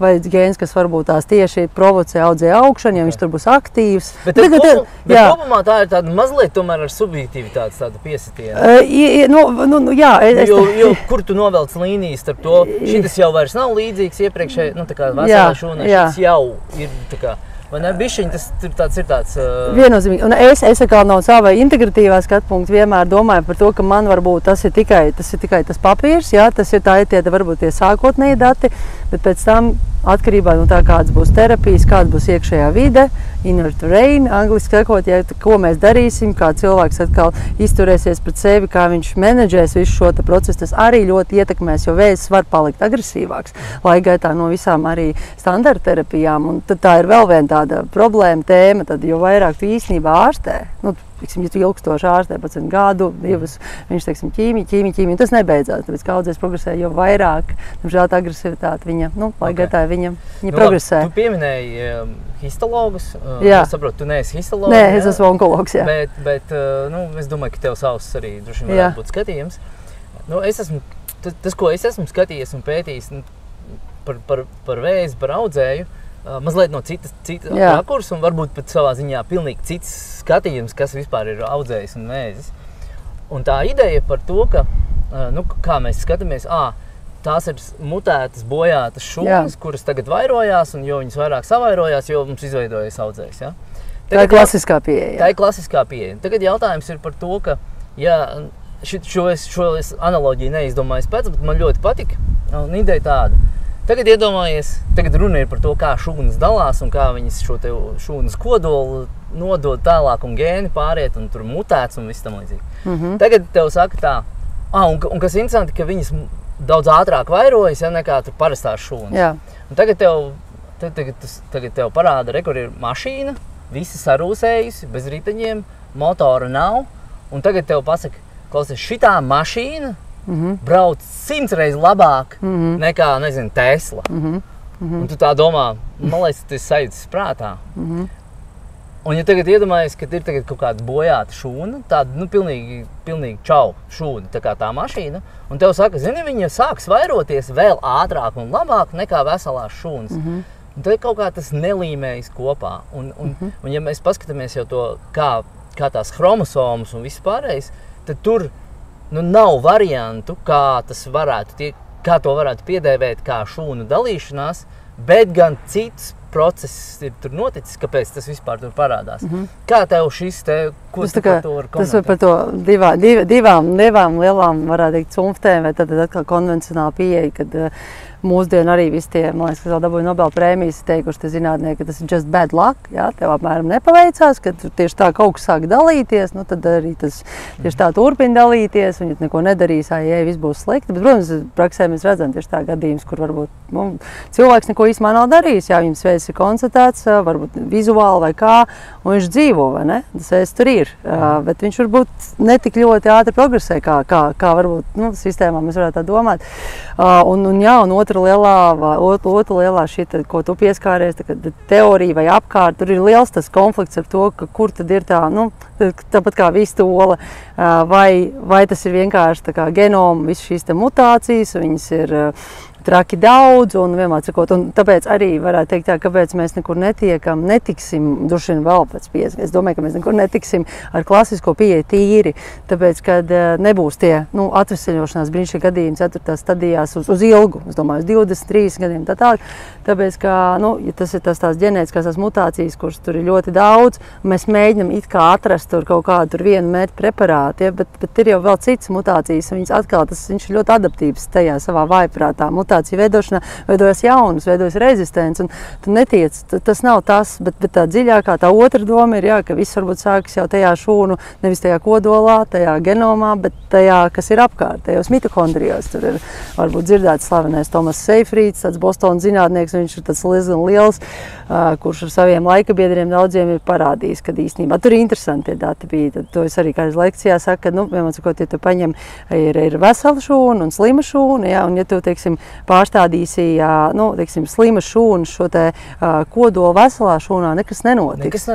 vai gēns, kas varbūt tās tieši provocē audzēju augšanu, ja viņš tur būs aktīvs. Bet kopumā tā ir tāda mazliet tomēr ar subjektivitātes tāda piesitiena. Jo kur tu novelc līnijas starp to, šitas jau vairs nav līdzīgs iepriekšēji, tā kā veselā šūnai, šitas jau ir tā kā Vai ne, bišķiņ, tas ir tāds... Viennozīmīgi. Un es atkal no sava integratīvā skatpunkta vienmēr domāju par to, ka man varbūt tas ir tikai tas papīrs, jā, tas ir varbūt tie sākotnēji dati, bet pēc tam atkarībā no tā, kādas būs terapijas, kāda būs iekšējā vide, inner terrain, angliski sakot, ja, ko mēs darīsim, kā cilvēks atkal izturēsies pret sevi, kā viņš menedžēs visu šo procesu, tas arī ļoti ietekmēs, jo vēzis var palikt agresīvāks, laika gaitā no visām arī standarta terapijām, un tad tā ir vēl viena tāda problēma tēma, tad jo vairāk tu īstenībā ārstē, ja tu ilgstoši ārstē 11 gadu, 2, viņš, teiksim, ķīmija, tas nebeidzās, tāpēc, kā audzēs progresē, jo vairāk, diemžēl, tā agresivitāte viņa, laika gaitā viņa progresē. Tu pieminēji histologus, es saprotu, tu neesi histologs. Nē, es esmu onkologs, jā. Bet es domāju, ka tev savs arī droši vien varētu būt skatījums. Tas, ko es esmu skatījies un pētījis par vēzi, par audzēju, mazliet no citas rakurs un varbūt pat savā ziņā pilnīgi cits skatījums, kas vispār ir audzējis un vēzis. Un tā ideja par to, ka, kā mēs skatāmies, tās ir mutētas, bojātas šūnas, kuras tagad vairojās, un jo viņas vairāk savairojās, jo mums izveidojas audzējs. Ja? Tā ir klasiskā pieeja. Tā ir klasiskā pieeja. Tagad jautājums ir par to, ka, šo analoģiju neizdomājis pēc, bet man ļoti patika, un ideja tāda. Tagad tagad runa ir par to, kā šūnas dalās un kā viņas šo te šūnas kodolu nodod tālāk un gēni pāriet un tur mutēts un viss tam līdzīgi. Tagad tev saka tā, un kas interesanti, ka viņas daudz ātrāk vairojas, nekā tur parastās šūnas. Jā. Un tagad tev parāda, kur ir mašīna, visi sarūsējusi, bez riteņiem, motora nav, un tagad tev pasaka, klausies, šitā mašīna brauc 100 reizes labāk nekā, nezinu, Tesla. Un tu tā domā, man liekas, tas sajūtas prātā. Un ja tagad iedomājies, ka ir tagad kaut kāda bojāta šūna, tāda, pilnīgi čau šūna, tā kā tā mašīna, un tev saka, zini, viņa sāks vairoties vēl ātrāk un labāk nekā veselās šūnas. Un tad kaut kā tas nelīmējas kopā. Un ja mēs paskatāmies jau to, kā tās chromosomas un viss pārējais, tad tur nav variantu, kā to varētu piedēvēt kā šūnu dalīšanās, bet gan cits process ir tur noticis, kāpēc tas vispār tur parādās. Kā tev šis ko tu par to var komentēt? Tas var par to divām lielām, varētu teikt, cumftēm, vai tad atkal konvencionāla pieeja, kad mūsdienu arī visi tie, man liekas, kas vēl dabūja Nobel prēmijas, teikuši te zinātnieki, ka tas ir just bad luck, jā, tev apmēram nepaveicās, ka tieši tā kaut kas sāk dalīties, tad arī tas tieši tā turpina dalīties, un ja neko nedarīs, viss būs slikti, bet, protams, praksē mēs redzam tieši tā gadījums, kur varbūt cilvēks neko īstumā nav darījis, jā, viņam vēzis ir konstatēts, varbūt vizuāli vai kā, un viņš dzīvo, vai ne? Tas vēzis tur ir, bet viņš varbūt netik ļoti ātri progresē, kā varbūt, sistēmā mēs varētu tā domāt. Un otra lielā šī, ko tu pieskāries, teorija vai apkārt, tur ir liels tas konflikts ar to, ka kur tad ir tā, tāpat kā vistola, vai tas ir vienkārši tā kā genoma, visas šīs mutācijas, viņas ir traki daudz, un vienmēr sakot, un tāpēc arī varētu teikt tā, kāpēc mēs nekur netiksim, droši vien vēl pēc 5. Es domāju, ka mēs nekur netiksim ar klasisko pieeju tīri, tāpēc, kad nebūs tie, atveseļošanās brīnišķīgi gadījumi 4. stadijās uz ilgu, es domāju, uz 23 gadiem tā tālāk, tāpēc, ka, ja tas ir tās ģenētiskās tās mutācijas, kuras tur ir ļoti daudz, mēs mēģinam it kā atrast tur kaut kādu vienu mērķu preparātu, bet ir jau vēl citas mutācijas, viņas atkal, viņš ir ļoti adaptīvs tajā savā vājprātā, mutācija veidošanā, veidojas jaunas, veidojas rezistents, un tu netiec, tas nav tas, bet tā dziļākā, tā otra doma ir, ka viss varbūt sākas jau tajā šūnu, nevis tajā kodolā, tajā genomā, bet tajā, kas ir apkārt, tajos mitohondrijos. Tur ir varbūt dzirdēts slavenais Tomas Seyfrieds, tāds Bostonas zinātnieks, viņš ir tāds liels, kurš ar saviem laikabiedriem daudziem ir parādījis, kad īstenībā tur ir interesanti tie dati bija. Tad to es arī kādas lekcijā saku, ka, vienmēr sakot, ja tu paņem, ir vesela šūna un slima šūna, un ja tu, teiksim, pārstādīsi, teiksim, slima šūnas šo te kodolu veselā šūnā, nekas nenotiks.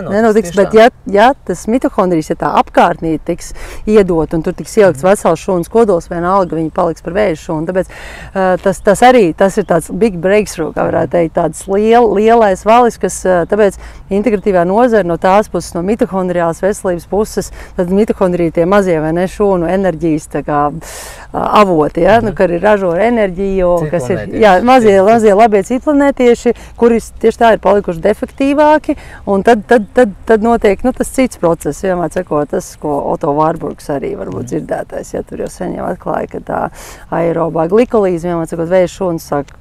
Bet ja tas mitohondrijs, ja tā apkārtnī tiks iedot un tur tiks ielikts vesels šūnas kodols, vienalga viņi paliks par vēža šūnu. Tāpēc tas ir tāds big breakthrough, kā varētu teikt, tāds lielais valis, kas tāpēc integratīvā nozara no tās puses, no mitohondriālas veselības puses, tad mitohondrija tie mazie vai ne šūnu enerģijas tā kā avoti, kad ir ražo enerģiju, kas mazie labie citplanētieši, kuri tieši tā ir palikuši defektīvāki, un tad notiek tas cits process, vienmēr sakot, tas, ko Otto Warburgs arī varbūt dzirdētais, ja tur jau sen jau atklāja, ka tā aerobā glikolīze, vienmēr sakot, vēža šūnas sāk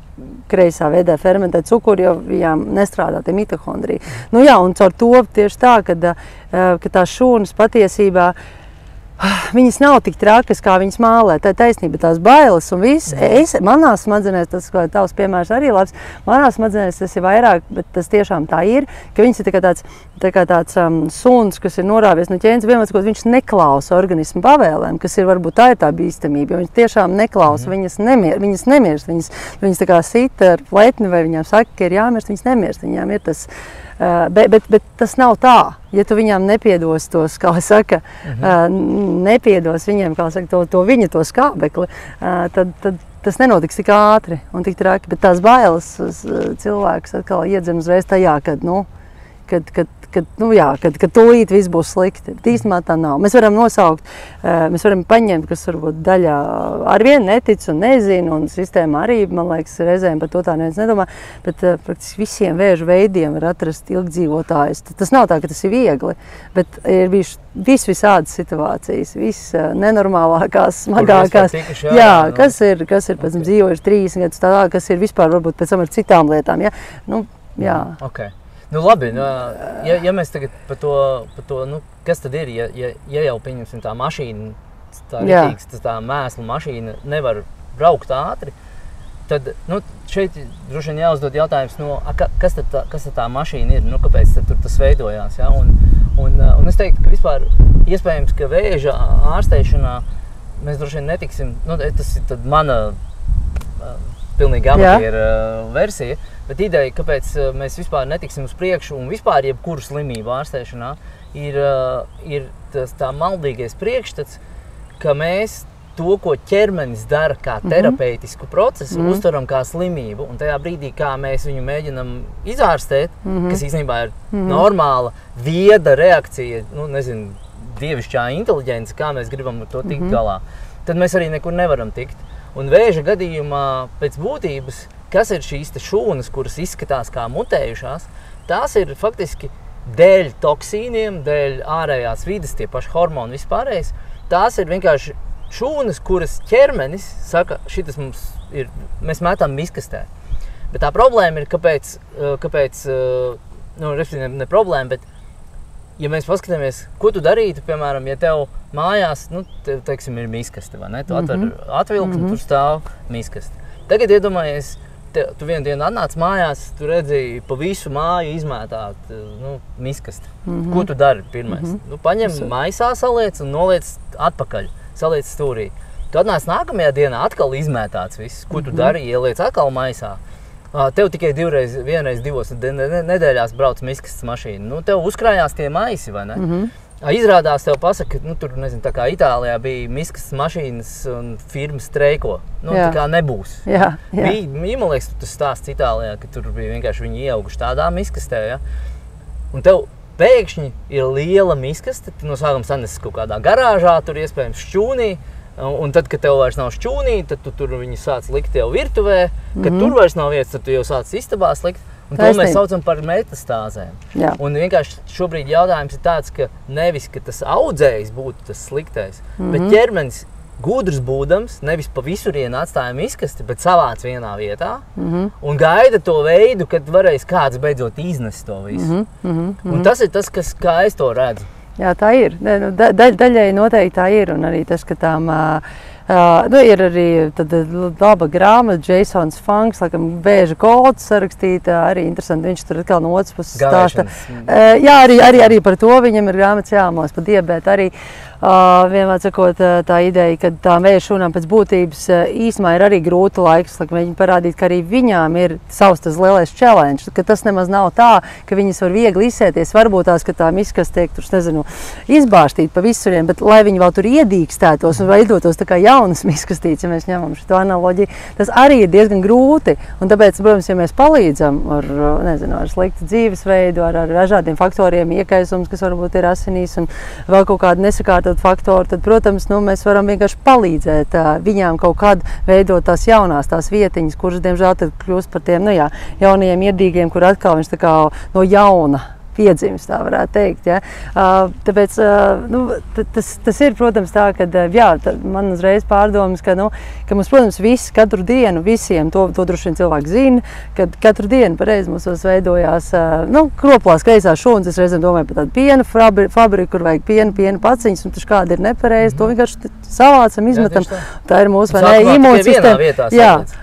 kreisā veidā fermentēt cukuru, jo viņām nestrādā tie mitohondriji. Nu jā, un caur to tieši tā, ka tās šūnas patiesībā viņas nav tik trakas, kā viņas mālē. Tā ir taisnība, tās bailes un viss. Manās smadzenēs, tas, ko tavs piemērs arī labs, manās smadzenēs tas ir vairāk, bet tas tiešām tā ir, ka viņas ir tā kā tāds suns, kas ir norāvies no ķēnes, vienmēr sakot, viņš neklausa organismu pavēlēm, kas ir varbūt tā ir tā bīstamība, jo viņš tiešām neklausa, viņas nemirst, viņas tā kā sita ar pletni vai viņām saka, ka ir jāmirst, viņas nemirst, viņām ir tas. Bet tas nav tā, ja tu viņām nepiedos tos, kā saka, nepiedos viņiem, kā saka, to skābekli, tad tas nenotiks tik ātri un tik traki, bet tās bailes cilvēks atkal iedzen uzreiz tajā, kad tūlīt viss būs slikti. Īstenībā tā nav. Mēs varam nosaukt, mēs varam paņemt, kas varbūt daļā arvien netic un nezina, un sistēma arī, man liekas, reizēm par to tā neviens nedomā, bet praktiski visiem vēža veidiem var atrast ilgdzīvotājus. Tas nav tā, ka tas ir viegli, bet ir bijuši visādas situācijas, nenormālākās, smagākās. Kas ir pēc tam dzīvojuši 30 gadus tādā, kas ir vispār varbūt pēc tam ar citām lietām. Ja? Okay. Nu labi, ja mēs tagad par to kas tad ir, ja jau pieņemsim tā mašīna, tā mēsla mašīna nevar braukt ātri, tad šeit droši vien jāuzdod jautājums, kas tad tā mašīna ir, kāpēc tad tur tas veidojās, ja? Un es teiktu, ka vispār iespējams, ka vēža ārstēšanā mēs droši vien netiksim, tas ir tad mana pilnīgi amatieru versija, bet ideja, kāpēc mēs vispār netiksim uz priekšu un vispār jebkuru slimību ārstēšanā, ir tā maldīgais priekšstats, ka mēs to, ko ķermenis dara kā terapeitisku procesu, uztveram kā slimību, un tajā brīdī, kā mēs viņu mēģinam izārstēt, kas īstenībā ir normāla, vieda reakcija, dievišķā inteliģence, kā mēs gribam ar to tikt galā, tad mēs arī nekur nevaram tikt. Un vēža gadījumā pēc būtības, kas ir šīs šūnas, kuras izskatās kā mutējušās, tās ir faktiski dēļ toksīniem, dēļ ārējās vides, tie paši hormoni vispārējais. Tās ir vienkārši šūnas, kuras ķermenis saka, šitas mums ir, mēs metam miskastē. Bet tā problēma ir, kāpēc ne problēma, bet ja mēs paskatāmies, ko tu darītu, piemēram, ja tev mājās, teiksim, ir miskaste, vai ne? Tu atvilks un tur stāv miskaste. Tagad iedomājies, tu vienu dienu atnāc mājās, tu redzēji pa visu māju izmētāt miskasti. Ko tu dari pirmais? Paņem maisā saliec un noliec atpakaļ, saliec stūrī. Tu atnāc nākamajā dienā atkal izmētāts viss. Ko tu dari? Ieliec atkal maisā. Tev tikai vienreiz divos nedēļās brauc miskastes mašīna. Tev uzkrājās tie maisi, vai ne? Izrādās tev pasaka, tur, tā kā Itālijā bija miskastes mašīnas un firma streiko. Tā kā nebūs. Man liekas, tas stāsts Itālijā, ka tur bija vienkārši viņi ieauguši tādā miskastē, ja? Un tev pēkšņi ir liela miskaste, tu no sākuma sanesis kaut kādā garāžā, tur iespējams šķūnī. Un tad, kad tev vairs nav šķūnī, tad tu tur viņu sāc likt jau virtuvē, kad tur vairs nav vietas, tad tu jau sāc istabā likt. Un to mēs saucam par metastāzēm. Un vienkārši šobrīd jautājums ir tāds, ka nevis, ka tas audzējs būtu tas sliktais, bet ķermenis gudrs būdams, nevis pa visurienu atstāja miskasti, bet savāc vienā vietā un gaida to veidu, kad varēs kāds beidzot iznest to visu. Un tas ir tas, kā es to redzu. Jā, tā ir. Daļai noteikti tā ir, un arī tas, ka tām ir arī laba grāmata, Jasons Funks, laikam vēža kods sarakstīta, arī interesanti, viņš tur atkal no otras puses stāsta. Jā, arī par to viņam ir grāmatas jāmās, par diabētu arī. Vienmēr sakot, tā ideja, ka tām vēža šūnām pēc būtības īsumā ir arī grūta laiks, lai mēģina parādīt, ka arī viņām ir savs tas lielais challenge, ka tas nemaz nav tā, ka viņas var viegli izsēties, varbūt tās, ka tā miskaste tiek tur, izbāžtīt pa visuriem, bet lai viņi vēl tur iedīkstētos un veidotos tā kā jaunas miskastītes, ja mēs ņemam šo analoģiju, tas arī ir diezgan grūti, un tāpēc, protams, ja mēs palīdzam ar sliktu dzīvesveidu, ar dažādiem faktoriem, iekaisums, kas varbūt ir asinīs un vēl kaut kāda nesakārta faktoru, tad, protams, mēs varam vienkārši palīdzēt viņām kaut kad veidot tās jaunās, tās vietiņas, kuras, diemžēl, tad kļūst par tiem, jaunajiem iedīgiem, kur atkal viņš tā kā no jauna piedzimst, tā varētu teikt. Ja? Tāpēc tas ir, protams, tā, ka man uzreiz pārdomas, ka mums, protams, visi katru dienu, visiem to droši vien cilvēki zina, kad katru dienu pareizi mums veidojās kroplās kreisās šūnas. Es reizēm domāju par tādu piena fabriku, kur vajag piena paciņas, un taču kāda ir nepareizi, to vienkārši savācam, izmetam. Tā ir mūsu imūnsistēma.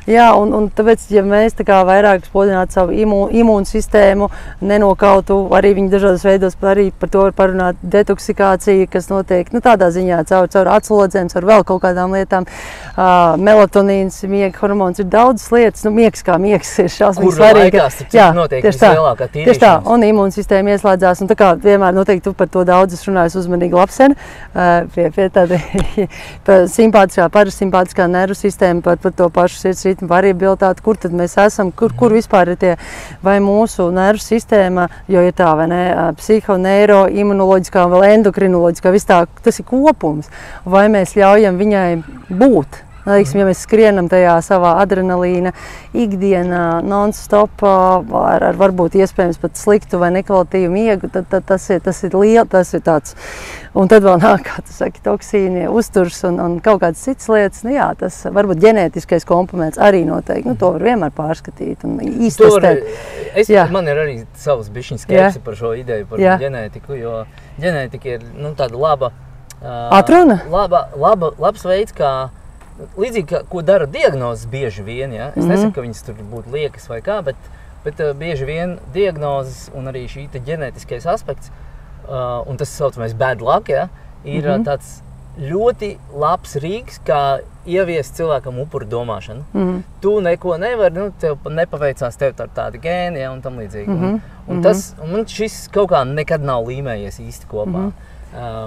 Jā, un tāpēc, ja mēs tā kā vairāk spodrinātu savu imūnsistēmu, nenokautu arī viņi dažādos veidos arī par to var parunāt detoksikācija, kas notiek tādā ziņā caur atslodzēm, caur vēl kaut kādām lietām. Melatonīns, miega hormons, ir daudzas lietas. Miegs kā miegs ir šausmīgi svarīgi. Jā, vislielākā tīrīšanas. Tieši tā, un imūnsistēma ieslēdzās. Un tā kā vienmēr noteikti tu par to daudz runājas uzmanīgi lapseni, pie tāda simpātiskā, parasimpātiskā nervu sistēma, par to pašu sirds ritmu variabilitāti, kur tad mēs esam, kur vispār ir tie, vai mūsu nervu sistēma, jo ir tā, vai ne, psiho, neiro, imunoloģiskā un vēl endokrinoloģiskā, viss tā, tas ir kopums. Vai mēs ļaujam viņai būt? Ja mēs skrienam tajā savā adrenalīna ikdienā non-stop ar varbūt iespējams pat sliktu vai nekvalitīvu miegu, tad tas ir liela, tas ir tāds. Un tad vēl nāk, kā tu saki, toksīni, uzturs un kaut kādas citas lietas. Tas varbūt ģenētiskais komponents arī noteikti. To var vienmēr pārskatīt un īstestēt. Man ir arī savas bišķiņas skepsi par šo ideju, par ģenētiku, jo ģenētika ir tāda laba atruna? Labs veids, kā līdzīgi, ko dara diagnozes bieži vien, ja? Es nesaku, ka viņas tur būtu liekas vai kā, bet bieži vien diagnozes un arī šī ģenētiskais aspekts, un tas saucamais bad luck, ja? Ir tāds ļoti labs rīks, kā ieviest cilvēkam upuru domāšanu. Tu neko nevari, tev nepaveicās tev tādi gēni, ja, un tam līdzīgi. Un man šis kaut kā nekad nav līmējies īsti kopā.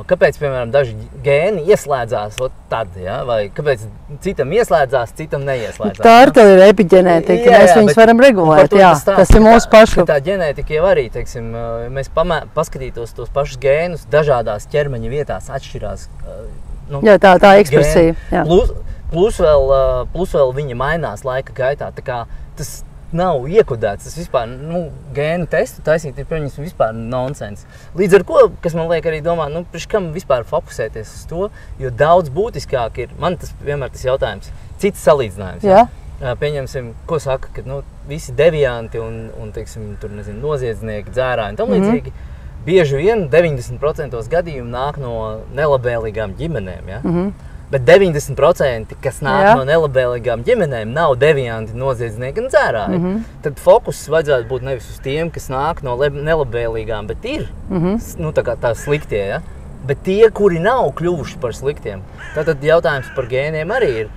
Kāpēc, piemēram, daži gēni ieslēdzās tad, ja? Vai kāpēc citam ieslēdzās, citam neieslēdzās? Tā ir epiģenētika, mēs viņus varam regulēt, tas ir mūsu pašu. Tā ģenētika jau arī, teiksim, mēs paskatītos tos pašus gēnus dažādās ķermeņa vietās atšķirās. Tā ekspresija. Plus vēl viņa mainās laika gaitā, tā kā tas nav iekodēts, tas vispār, gēnu testu taisīt ir pieņems vispār nonsens. Līdz ar ko, kas man liek arī domā, priekš kam vispār fokusēties uz to, jo daudz būtiskāk ir, man tas vienmēr tas jautājums, cits salīdzinājums. Pieņemsim, ko saka, ka visi devianti un teiksim, tur, noziedznieki, dzērāji un tam līdzīgi, bieži vien 90% gadījumu nāk no nelabvēlīgām ģimenēm, ja? Bet 90%, kas nāk no nelabvēlīgām ģimenēm, nav devianti, noziedznieki un dzērāji. Tad fokus vajadzētu būt nevis uz tiem, kas nāk no nelabvēlīgām, bet ir tā sliktie, ja? Bet tie, kuri nav kļuvuši par sliktiem. Tātad jautājums par gēniem arī ir.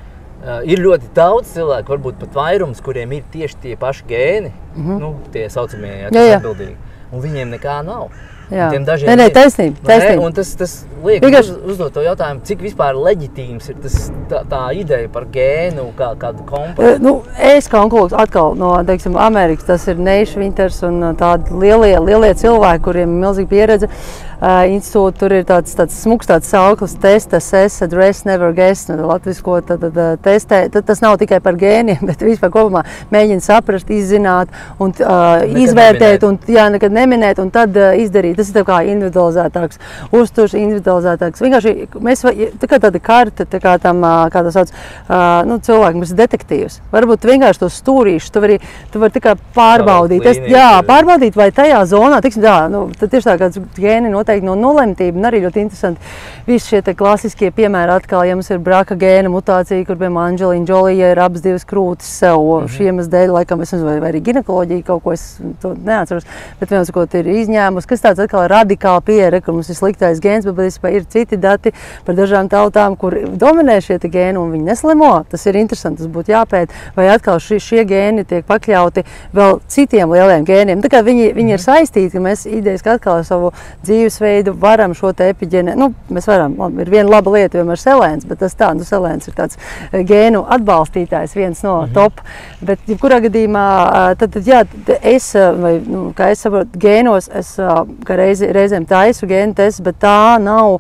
Ir ļoti daudz cilvēku, varbūt pat vairums, kuriem ir tieši tie paši gēni, tie saucamie, atbildīgi, un viņiem nekā nav. Nē, taisnība. Un tas liek uzdot to jautājumu, cik vispār leģitīms ir tā ideja par gēnu, kādu komponentu? Es kā onkologs atkal no, teiksim, Amerikas, tas ir Neiš Vinters un tādi lielie cilvēki, kuriem ir milzīga pieredze. Institūti, tur ir tāds smuks sauklis, test, assess, address, never guess, latvisko testē. Tas nav tikai par gēniem, bet vispār kopumā mēģina saprast, izzināt un izvērtēt un nekad neminēt un tad izdarīt. Tas ir tā kā individualizētāks uzturs, individualizētāks. Vienkārši mēs, tā kā tāda karta, tā kā tam, kā tā sauc, cilvēki, mēs ir detektīvs. Varbūt vienkārši tos stūrīšus, tu vari tā kā pārbaudīt. Pārbaudīt, vai tajā zonā, tiksim, tad tieši tā kāds gēni noteikti no nolemtība, un arī ļoti interesanti visi šie te klasiskie piemēri atkal, ja mums ir braka gēna mutācija, kur piemēram Angelina Jolie ir abas divas krūtis sev, šiem dēļ, laikam, es nezinu, vai arī ginekoloģija kaut ko, es to neatceros, bet vienos, ko ir izņēmus, kas tāds atkal radikāli pieeja, kur mums ir sliktais gēns, bet ir citi dati par dažām tautām, kur dominē šie te gēni un viņi neslimo. Tas ir interesanti, tas būtu jāpēt, vai atkal šie gēni tiek pakļauti vēl citiem lieliem gēniem. Tā kā viņi ir saistīti, ka mēs idejas, ka atkal ar savu dzīves dzīvesveidu varam šo te epiģēnē, mēs varam, ir viena laba lieta, vienmēr selēns, bet tas tā, selēns ir tāds gēnu atbalstītājs, viens no top, bet jebkurā gadījumā, kā es saprotu, gēnos, es kā reizēm taisu gēnu testu, bet tā nav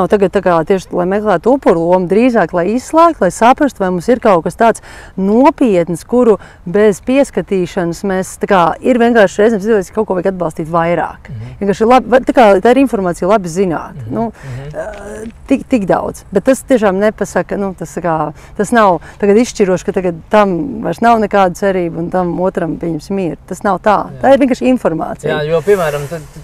tagad tā kā tieši, lai meklētu upuru lomu, drīzāk, lai izslēgtu, lai saprastu, vai mums ir kaut kas tāds nopietns, kuru bez pieskatīšanas mēs, tā kā, ir vienkārši reizēm cilvēks, ka kaut ko vajag atbalstīt vairāk. Vienkārši labi, tā ir informācija labi zināt. Tik daudz. Bet tas tiešām nepasaka, tas nav tagad izšķiroši, ka tagad tam vairs nav nekāda cerība un tam otram pieņemsim ir. Tas nav tā. Tā ir vienkārši informācija. Jā, jo, piemēram,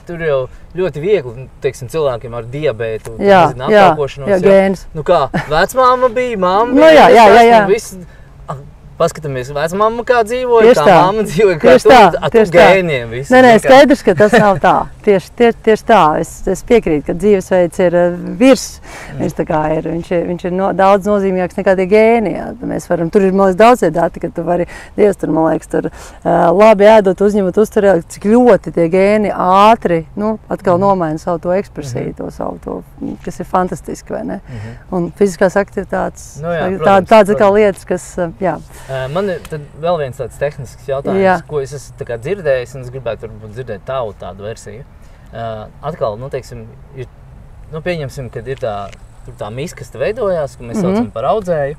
tur jau ļoti viegli, teiksim, cilvēkiem ar diabētu, apkalpošanos. Gēns. Kā, vecmāma bija, māma bija, viss. Paskatāmies, vecmāma kā dzīvoja, kā māma dzīvoja, kā tu gēniem visu. Nē, skaidrs, ka tas nav tā. Tieši tā. Es piekrītu, ka dzīvesveids ir virs. Viņš tā kā ir, viņš ir daudz nozīmīgāks nekā tie gēni. Tur ir, man liekas, daudz dati, ka tu vari, Dievs tur, man liekas, tur labi ēdot, uzņemot uzturē, cik ļoti tie gēni ātri, atkal nomaina savu to ekspresiju, to savu to, kas ir fantastiski, vai ne? Un fiziskās aktivitātes, tādas kā lietas, kas, jā. Man ir vēl viens tāds tehnisks jautājums, ko es esmu tā kā dzirdējis, un es gribētu varbūt dzirdēt tādu versiju. Atkal, teiksim, pieņemsim, kad ir tā miskasta veidojās, ko mēs saucam par audzēju.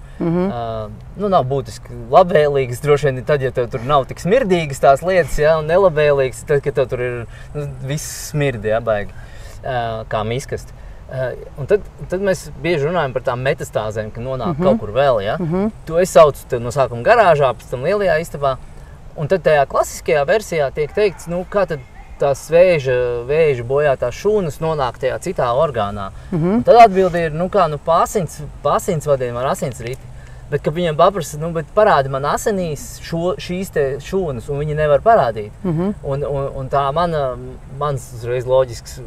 Nav būtiski labvēlīgas, droši vien tad, ja tev tur nav tik smirdīgas tās lietas, un nelabvēlīgas, tad, kad tev tur ir viss smirdi, baigi, kā miskasta. Un tad mēs bieži runājam par tām metastāzēm, ka nonāk kaut kur vēl, To es saucu no sākuma garāžā, pēc tam lielajā istabā. Un tad tajā klasiskajā versijā tiek teikts, kā tad tās vēža bojātās šūnas nonāk tajā citā orgānā. Un tad atbildi ir, pa asinsvadiem ar asinsriti. Bet, kad viņiem paprasa, bet parādi man asinīs šīs te šūnas, un viņi nevar parādīt. Un tā mans uzreiz loģisks,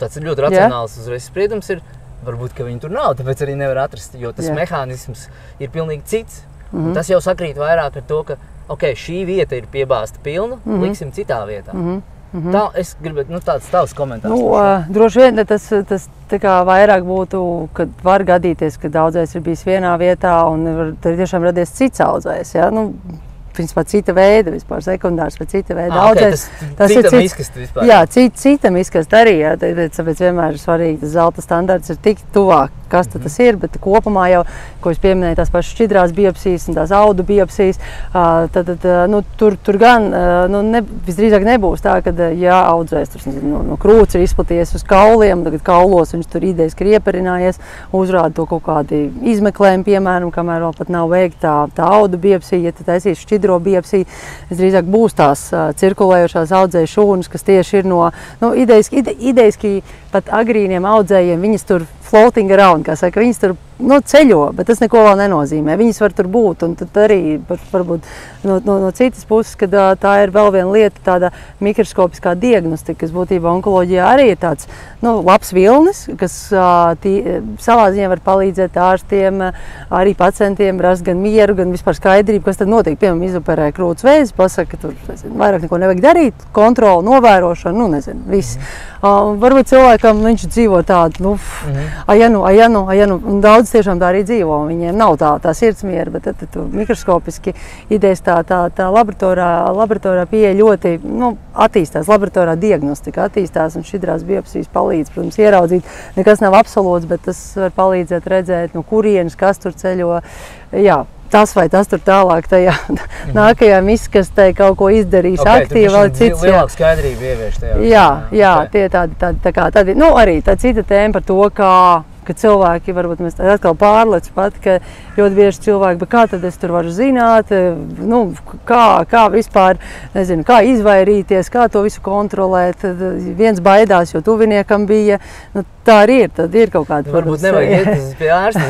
tāds ļoti racionāls uzreiz spriedums ir, varbūt, ka viņi tur nav, tāpēc arī nevar atrast, jo tas mehānisms ir pilnīgi cits. Tas jau sakrīt vairāk ar to, ka šī vieta ir piebāzta pilna, liksim citā vietā. Tā, es gribētu, tāds tavs komentārs. Droši vien, tas tā kā vairāk būtu, kad var gadīties, ka audzējs ir bijis vienā vietā un tad tiešām radies cits audzējs, principā cita veida, vispār sekundārs vai cita veida audzējs. Tas ir cita miskasta vispār. Jā, cita miskasta arī, tāpēc vienmēr ir svarīgi, tas zelta standarts ir tik tuvāk, kas tas ir, bet kopumā jau, ko es pieminēju, tās pašas šķidrās biopsijas un tās audu biopsijas, tur gan visdrīzāk nebūs tā, ka audzējs no krūts ir izplatījies uz kauliem, tagad kaulos viņš tur idejas ieperinājies, uzrāda to kaut kādi izmeklējumi, piemēram, kamēr vēl pat nav veikta tā audu biopsija, ja taisīs šķidro biopsiju, drīzāk būs tās cirkulējošās audzēju šūnas, kas tieši ir no, idejiski pat agrīniem audzējiem, viņas tur floating around, kā saka, viņas tur ceļo, bet tas neko vēl nenozīmē. Viņas var tur būt, un tad arī varbūt no citas puses, kad tā ir vēl viena lieta, tāda mikroskopiskā diagnostika, kas būtībā onkoloģijā arī ir tāds labs vilnis, kas savā ziņā var palīdzēt ārstiem, arī pacientiem rast gan mieru, gan vispār skaidrību, kas tad notiek. Piemēram, izoperē krūts vēzi, pasaka, ka tur vairāk neko nevajag darīt, kontroli, novērošana, viss. Varbūt cilvēkam viņš dzīvo tādu, un daudz tiešām tā arī dzīvo, viņiem nav tā sirdsmiera, bet tad tu mikroskopiski idejas tā laboratorā pieeja ļoti, attīstās, laboratorā diagnostika attīstās, un šķidrās biopsijas palīdz, protams, ieraudzīt. Nekas nav absolūts, bet tas var palīdzēt redzēt, no kurienes, kas tur ceļo, tas vai tas tur tālāk tajā nākajā miskastē kaut ko izdarīs aktīvi, vēl cits. Lielāka skaidrība ievieš tajā. Jā, tie tādi, arī tā cita tēma par to, ka cilvēki, varbūt mēs atkal pārlec pat, ka ļoti bieži cilvēki, bet kā tad es tur varu zināt, kā vispār, nezinu, kā izvairīties, kā to visu kontrolēt, viens baidās, jo tuviniekam bija, tā arī ir, tad ir kaut kāda. Varbūt nevajag iet pie ārsta.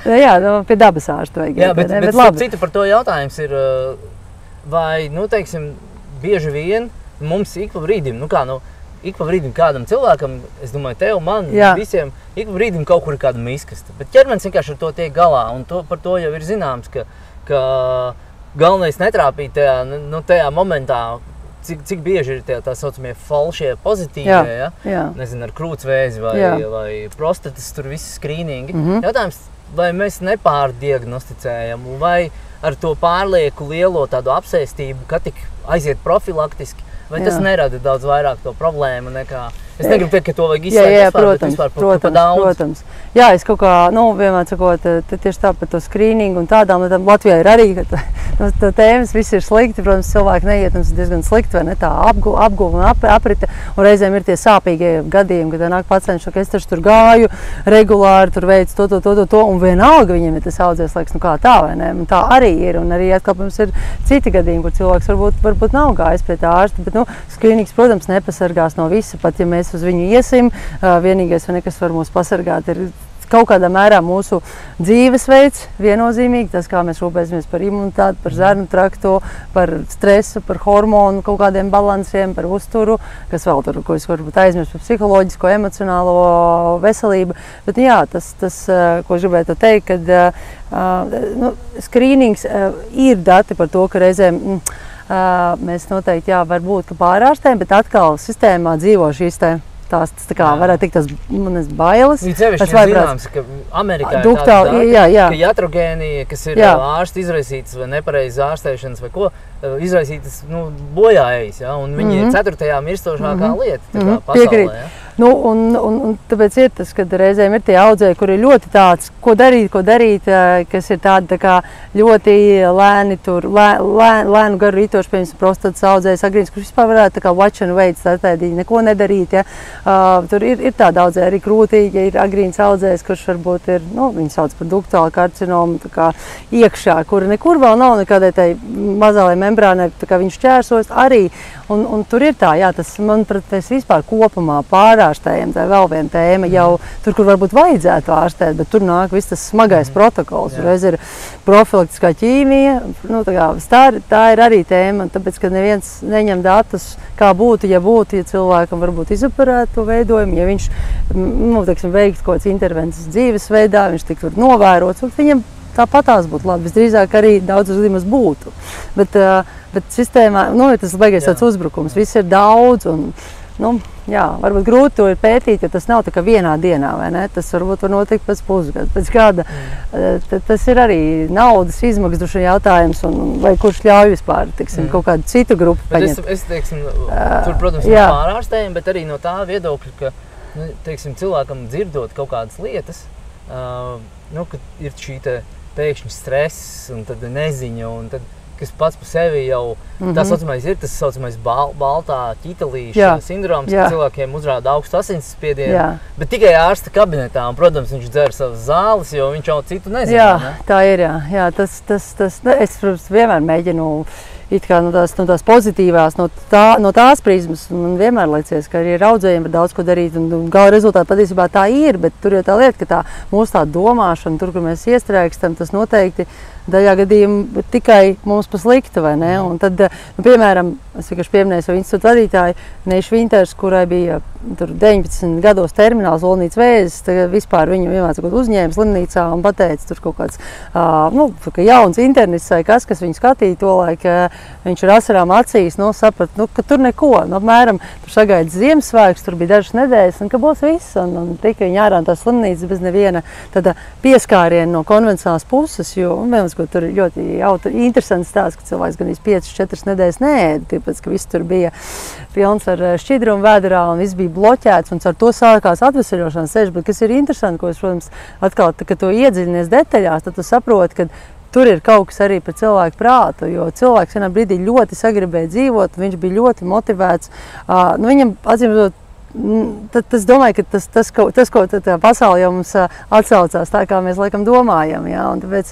Jā, pie dabas ārsta vajag. Jā, bet citu par to jautājums ir, vai, teiksim, bieži vien mums ik pa brīdim, ik pa brīdim kādam cilvēkam, es domāju, tev, man, visiem, ik pa brīdim kaut kur ir kāda miskasta. Bet ķermenis vienkārši ar to tiek galā, un par to jau ir zināms, ka galvenais netrāpīt tajā momentā cik bieži ir tā saucamie falšie pozitīvie, ja? Nezinu, ar krūtsvēzi vai prostatas, tur visi skrīningi. Jautājums, vai mēs nepārdiagnosticējam, vai ar to pārlieku lielo tādu apsēstību, ka tik aiziet profilaktiski, vai tas nerada daudz vairāk to problēmu nekā... Es negribu teikt, ka to vajag izslēgt vispār, bet protams. Jā, es kaut kā, vienmēr sakot, tieši tā par to skrīningu un tādām lietām Latvijā ir arī, ka tā tēmas viss ir slikti, protams, cilvēki neiet, un tas diezgan slikti, vai ne, tā apguva un aprite, un reizēm ir tie sāpīgie gadījumi, kad nāk pacients, ka es taču tur gāju, regulāri tur veicu to, un vienalga viņiem ir tas audzies, liekas, kā tā, vai ne, un tā arī ir, un arī atkal, protams, ir citi gadījumi, kur cilvēks varbūt nav gājis pie tā ārsta, bet, skrīnings, protams, nepasargās no visa, pat ja mēs uz viņu iesim, vienīgais, kas var mūs pasargāt, ir kaut kādā mērā mūsu dzīvesveids, viennozīmīgi, tas, kā mēs rūpēsimies par imunitāti, par zarnu traktu, par stresu, par hormonu, kaut kādiem balansiem, par uzturu, kas vēl tur, ko es varbūt aizmirst par psiholoģisko, emocionālo veselību. Bet jā, tas ko es gribētu teikt, kad skrīnings ir dati par to, ka reizēm mēs noteikti, varbūt, ka pārārstējam, bet atkal sistēmā dzīvo šīs tās varētu tikt tās bailes. Sevišķi ir zināms, ka Amerikā ir tāda data, ka iatrogēnija, kas ir ārsta izraisītas vai nepareizas ārstēšanas vai ko, izraisītas bojāējas, un viņi ir 4. mirstošākā lieta pasaulē. Un tāpēc ir tas, kad reizēm ir tie audzēji, kur ir ļoti tāds, ko darīt, kas ir tādi ļoti lēnu garu rītoši, piemēram, prostatas audzējs agrīns, kurš vispār varētu watch and wait stratēģiju, neko nedarīt. Tur ir tāda audzēja arī krūtīgi, ja ir agrīns audzējs, kurš varbūt ir, viņi sauc par duktālu karcinomu iekšā, kura nekur vēl nav nekādai tai mazālai membrānai, viņš ķērsos arī. Un tur ir tā, tas, manuprāt, mēs vispār kopumā pārārstējam, tā vēl viena tēma jau tur, kur varbūt vajadzētu ārstēt, bet tur nāk viss tas smagais protokols. Reiz ir profilaktiskā ķīmija, tā ir arī tēma, tāpēc, ka neviens neņem datus, kā būtu, ja cilvēkam varbūt izoperētu to veidojumu, ja viņš, veikt kaut kāds intervences dzīvesveidā, viņš tik tur novērots, un viņam tāpatās būtu labi. Visdrīzāk arī daudzos gadījumos būtu. Bet sistēmā, ir tas baigais tāds uzbrukums. Viss ir daudz un, varbūt grūti to ir pētīt, jo tas nav tā kā vienā dienā, vai ne? Tas varbūt var notikt pēc pusgada, pēc kāda. Tas ir arī naudas izmaksas droši jautājums, vai kurš ļauj vispār, kaut kādu citu grupu paņemt. Es tur, protams, pārārstējam, bet arī no tā viedokļa, ka, cilvēkam dzirdot kaut kādas lietas, ka ir šī pēkšņi stress un tad neziņa, un tad, kas pats par sevi jau tas saucamais baltā ķitelīša sindroms, ka cilvēkiem uzrāda augstu asinsspiedienu, bet tikai ārsta kabinetā, un, protams, viņš dzer savas zāles, jo viņš jau citu nezina. Tā ir, tas, es, protams, vienmēr mēģinu it kā no tās pozitīvās, no tās prizmas, un vienmēr liecies, ka arī audzējiem var daudz ko darīt, un gala rezultāti patiesībā tā ir, bet tur jau tā lieta, ka mūsu tā domāšana, tur, kur mēs iestrēgstam, tas noteikti daļā gadījumā tikai mums pa sliktu, vai ne? Un tad, piemēram, es vienkārši pieminēju savu institūtu vadītāju, Neiša Vinters, kurai bija tur 19 gados termināls olnītes vēzis, tagad vispār viņu vienmēr uzņēma slimnīcā un pateica tur kaut kāds, jauns internists vai kas viņu skatīja to laiku, viņš ar asarām acīs, saprat, ka tur neko, apmēram, tur sagaida Ziemassvētkus, tur bija dažas nedēļas, un ka būs viss, un tika viņi ārā no tās slimnīcas bez neviena tāda pieskāriena no konvencionālās puses, jo, tur ir ļoti interesants stāsts, ka cilvēks gan 5-4 nedēļas neēda, tāpēc, ka viss tur bija pilns ar šķidrumu vēderā un viss bija bloķēts, un ar to sākās atveseļošanās ceļš, bet kas ir interesanti, ko es, protams, atkal, kad to iedziļinies detaļās, tad tu saproti, ka tur ir kaut kas arī par cilvēku prātu, jo cilvēks vienā brīdī ļoti sagribēja dzīvot, viņš bija ļoti motivēts. Viņam, atzīmot, es domāju, ka tas, ko tā pasaule jau mums atsaucās, tā kā mēs laikam domājam, un tāpēc,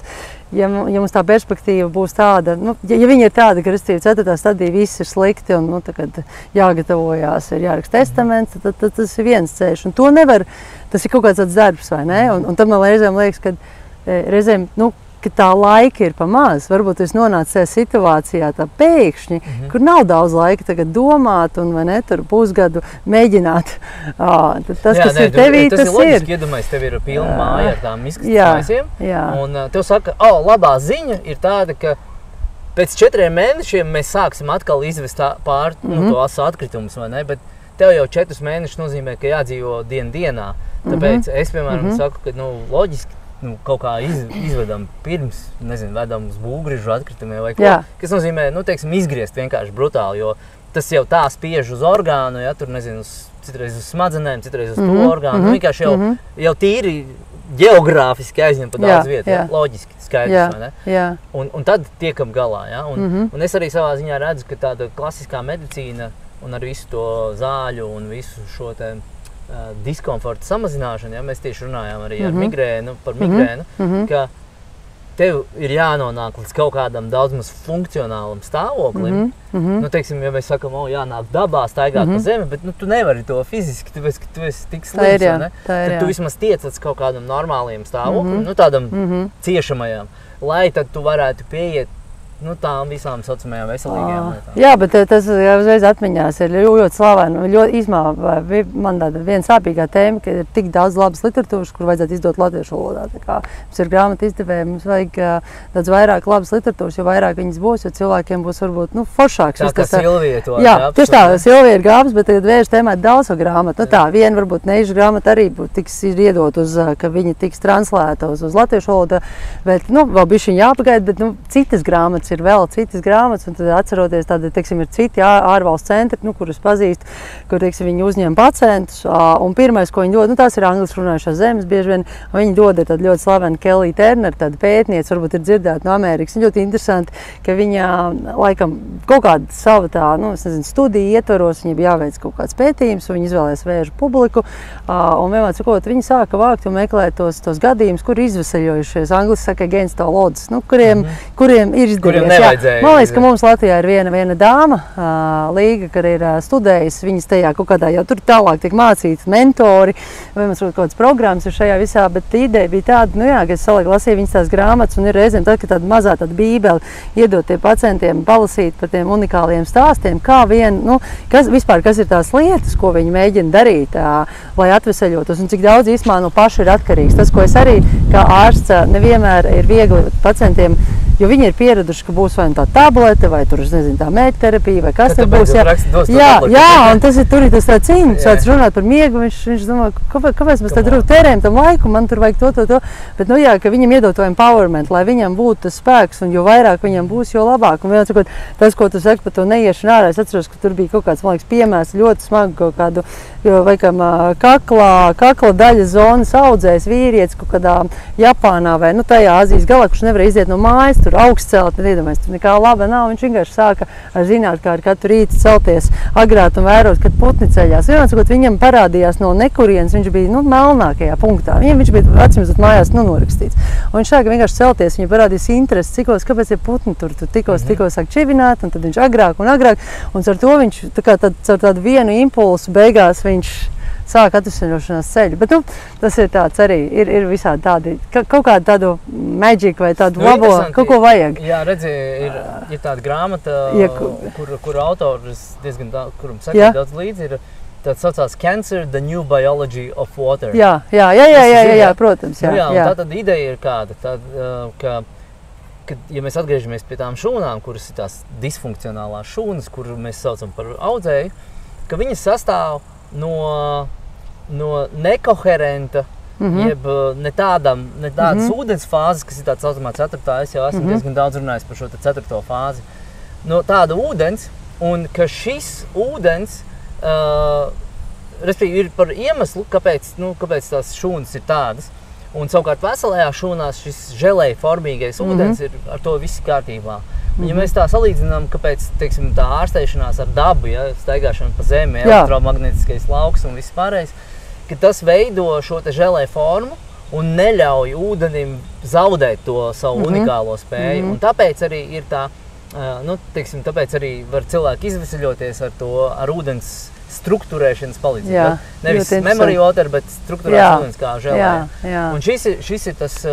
ja mums tā perspektīva būs tāda, ja viņa ir tāda, ka 4. stadija viss ir slikti un, kad jāgatavojās, ir jāraksta testaments, tad tas ir viens ceļš, un to nevar, tas ir kaut kāds tāds darbs, vai ne? Un tad man reizēm liekas, ka reizēm, ka tā laika ir pa maz. Varbūt es nonācu tajā situācijā tā pēkšņi, kur nav daudz laika tagad domāt un, vai ne, tur pusgadu mēģināt. Tas, kas ir tevī, tas ir. Tas ir loģiski iedomājies, tev ir pilna māja ar tām izkastes maisiem. Un tev saka, labā ziņa ir tāda, ka pēc 4 mēnešiem mēs sāksim atkal izvest pār to asu atkritumus, vai ne? Bet tev jau 4 mēnešus nozīmē, ka jādzīvo dienā. Tāpēc es, piemēram, saku, ka loģiski kaut kā izvedam pirms, vedam uz būvgriežu atkritumiem vai ko, kas nozīmē, teiksim, izgriezt vienkārši brutāli, jo tas jau tā spiež uz orgānu, ja, tur, citreiz uz smadzenēm, citreiz uz to orgānu, vienkārši jau tīri geogrāfiski aizņem pa daudz vietu, loģiski skaidrs, vai ne? Un tad tiekam galā, ja, un es arī savā ziņā redzu, ka tāda klasiskā medicīna un ar visu to zāļu un visu šo te diskomforta samazināšanu, ja, mēs tieši runājām arī ar migrēnu, par migrēnu, ka tev ir jānonāk līdz kaut kādam daudz maz funkcionālam stāvoklim. Teiksim, ja mēs sakam, jānāk dabā staigāt pa zemi, bet tu nevari to fiziski, tāpēc, ka tu esi tik slims, ne? Tad tu vismaz tiec līdz kaut kādam normālajam stāvoklim, tādam ciešamajam, lai tad tu varētu pieiet tām visām saucamajām veselīgajām lietām. Jā, bet tas uzreiz atmiņās ir ļoti slavena. Man tāda viena sāpīgā tēma, ka ir tik daudz labas literatūras, kur vajadzētu izdot latviešu valodā. Tā kā mums ir grāmata izdevēja, mums vajag daudz vairāk labas literatūras, jo vairāk viņas būs, jo cilvēkiem būs varbūt foršāks. Tā kā Silvija to tieši tā, Silvija ir grāmatas, bet tagad vēžu tēmā ir daudz grāmatu. Viena varbūt neižu grāmata arī tiks iedot ka viņa tiks translēta uz latviešu valodu, bet vēl bišķiņ jāpagaida, bet citas grāmatas ir vēl citas grāmatas, un tad atceroties tādi, teiksim, ir citi ārvalstu centri, kurus pazīst, kur, teiksim, viņi uzņem pacientus, un pirmais, ko viņi dod, tās ir angliski runājušās zemes, bieži vien, viņi dod ir tāda ļoti slavena Kelly Turner, tāda pētniece, varbūt ir dzirdēta no Amerikas. Viņa ļoti interesanti, ka viņa, laikam, kaut kāda sava tā, studija ietvaros, viņa bija jāveic kaut kāds pētījums, un viņa izvēlēs vēžu publiku, un vienmēr sakot, viņi sāka vākt un meklēt tos gadījumus, kur izveseļojušies, angliski saka against all odds, kuriem ir izdevies. Man liekas, ka mums Latvijā ir viena dāma, Līga, kur ir studējusi, viņas tajā kaut kādā jau tur tālāk tiek mācīti mentori, vai mums kaut kādas programmas ir šajā visā, bet ideja bija tāda, ka es salīgi lasīju viņas tās grāmatas, un ir reizēm tad, ka tāda mazā tāda bībeli iedot tie pacientiem palasīt par tiem unikāliem stāstiem, kā kas ir tās lietas, ko viņi mēģina darīt, lai atveseļotos, un cik daudz īstenībā no paša ir atkarīgs. Tas, ko es arī kā ārsts nevienmēr ir viegli pacientiem, jo viņi ir pieraduši, ka būs vai tā tablete, vai tur, tā mēģterapija, vai kas tur būs. Un tas ir tur tas tāds cīņas, sāc runāt par miegu, viņš domā, kāpēc mēs tad tērējam tam laiku, man tur vajag to. Bet, ka viņam iedot to empowerment, lai viņam būtu tas spēks, un jo vairāk viņam būs, jo labāk. Un vienmēr, tas, ko tu saki par to neiešanu ārā, es atceros, ka tur bija kaut kāds, man liekas, piemērs ļoti smagu kaut kādu, vaikam, kakla daļa zonas audzējs vīrietis kaut kādā Japānā vai, tajā Azijas galā, kurš nevar iziet no mājas, tur augstcelt, nedomājas, tur nekā laba nav. Viņš vienkārši sāka zināt, kā ar katru rītu celties agrāt un vērot, kad putni ceļās. Vienmēr, viņam parādījās no nekurienes, viņš bija melnākajā punktā. Viņš bija atsimzot mājās norakstīts. Un viņš sāka vienkārši celties, viņam parādījās interesi, kāpēc ir putni tur tikko sāk čivināt, un tad viņš agrāk. Un ar to viņš, caur tādu vienu impulsu beigās viņš sāk atvesaļošanās ceļu. Bet tas ir tāds arī, ir visādi tādi, kaut kādu tādu magic vai tādu labo, kaut ko vajag. Jā, redzi, ir tāda grāmata, kur autors diezgan daudz, kuram saka daudz līdzi, ir tāds saucās Cancer, the New Biology of Water. Jā, protams. Un tā tad ideja ir kāda, kad, ja mēs atgriežamies pie tām šūnām, kuras ir tās disfunkcionālās šūnas, kuru mēs saucam par audzēju, ka viņas sastāv no nekoherenta, jeb ne tādas ūdens fāzes, kas ir tāds saucamā 4. Es jau esmu diezgan daudz runājis par šo 4. fāzi. No tāda ūdens, un ka šis ūdens, respektīvi, ir par iemeslu, kāpēc tās šūnas ir tādas. Un savukārt veselajā šūnās šis želēja formīgais ūdens ir ar to viss kārtībā. Ja mēs tā salīdzinām, kāpēc, teiksim, tā ārsteišanās ar dabu, staigāšana pa zemi, elektromagnētiskais lauks un viss pārējais, ka tas veido šo te želēja formu un neļauj ūdenim zaudēt to savu unikālo spēju. Un tāpēc arī ir tā, tāpēc arī var cilvēki izveseļoties ar ūdens struktūrēšanas palīdzību. Nevis memory water, bet struktūrēts ūdens kā želēja. Un šis ir tas,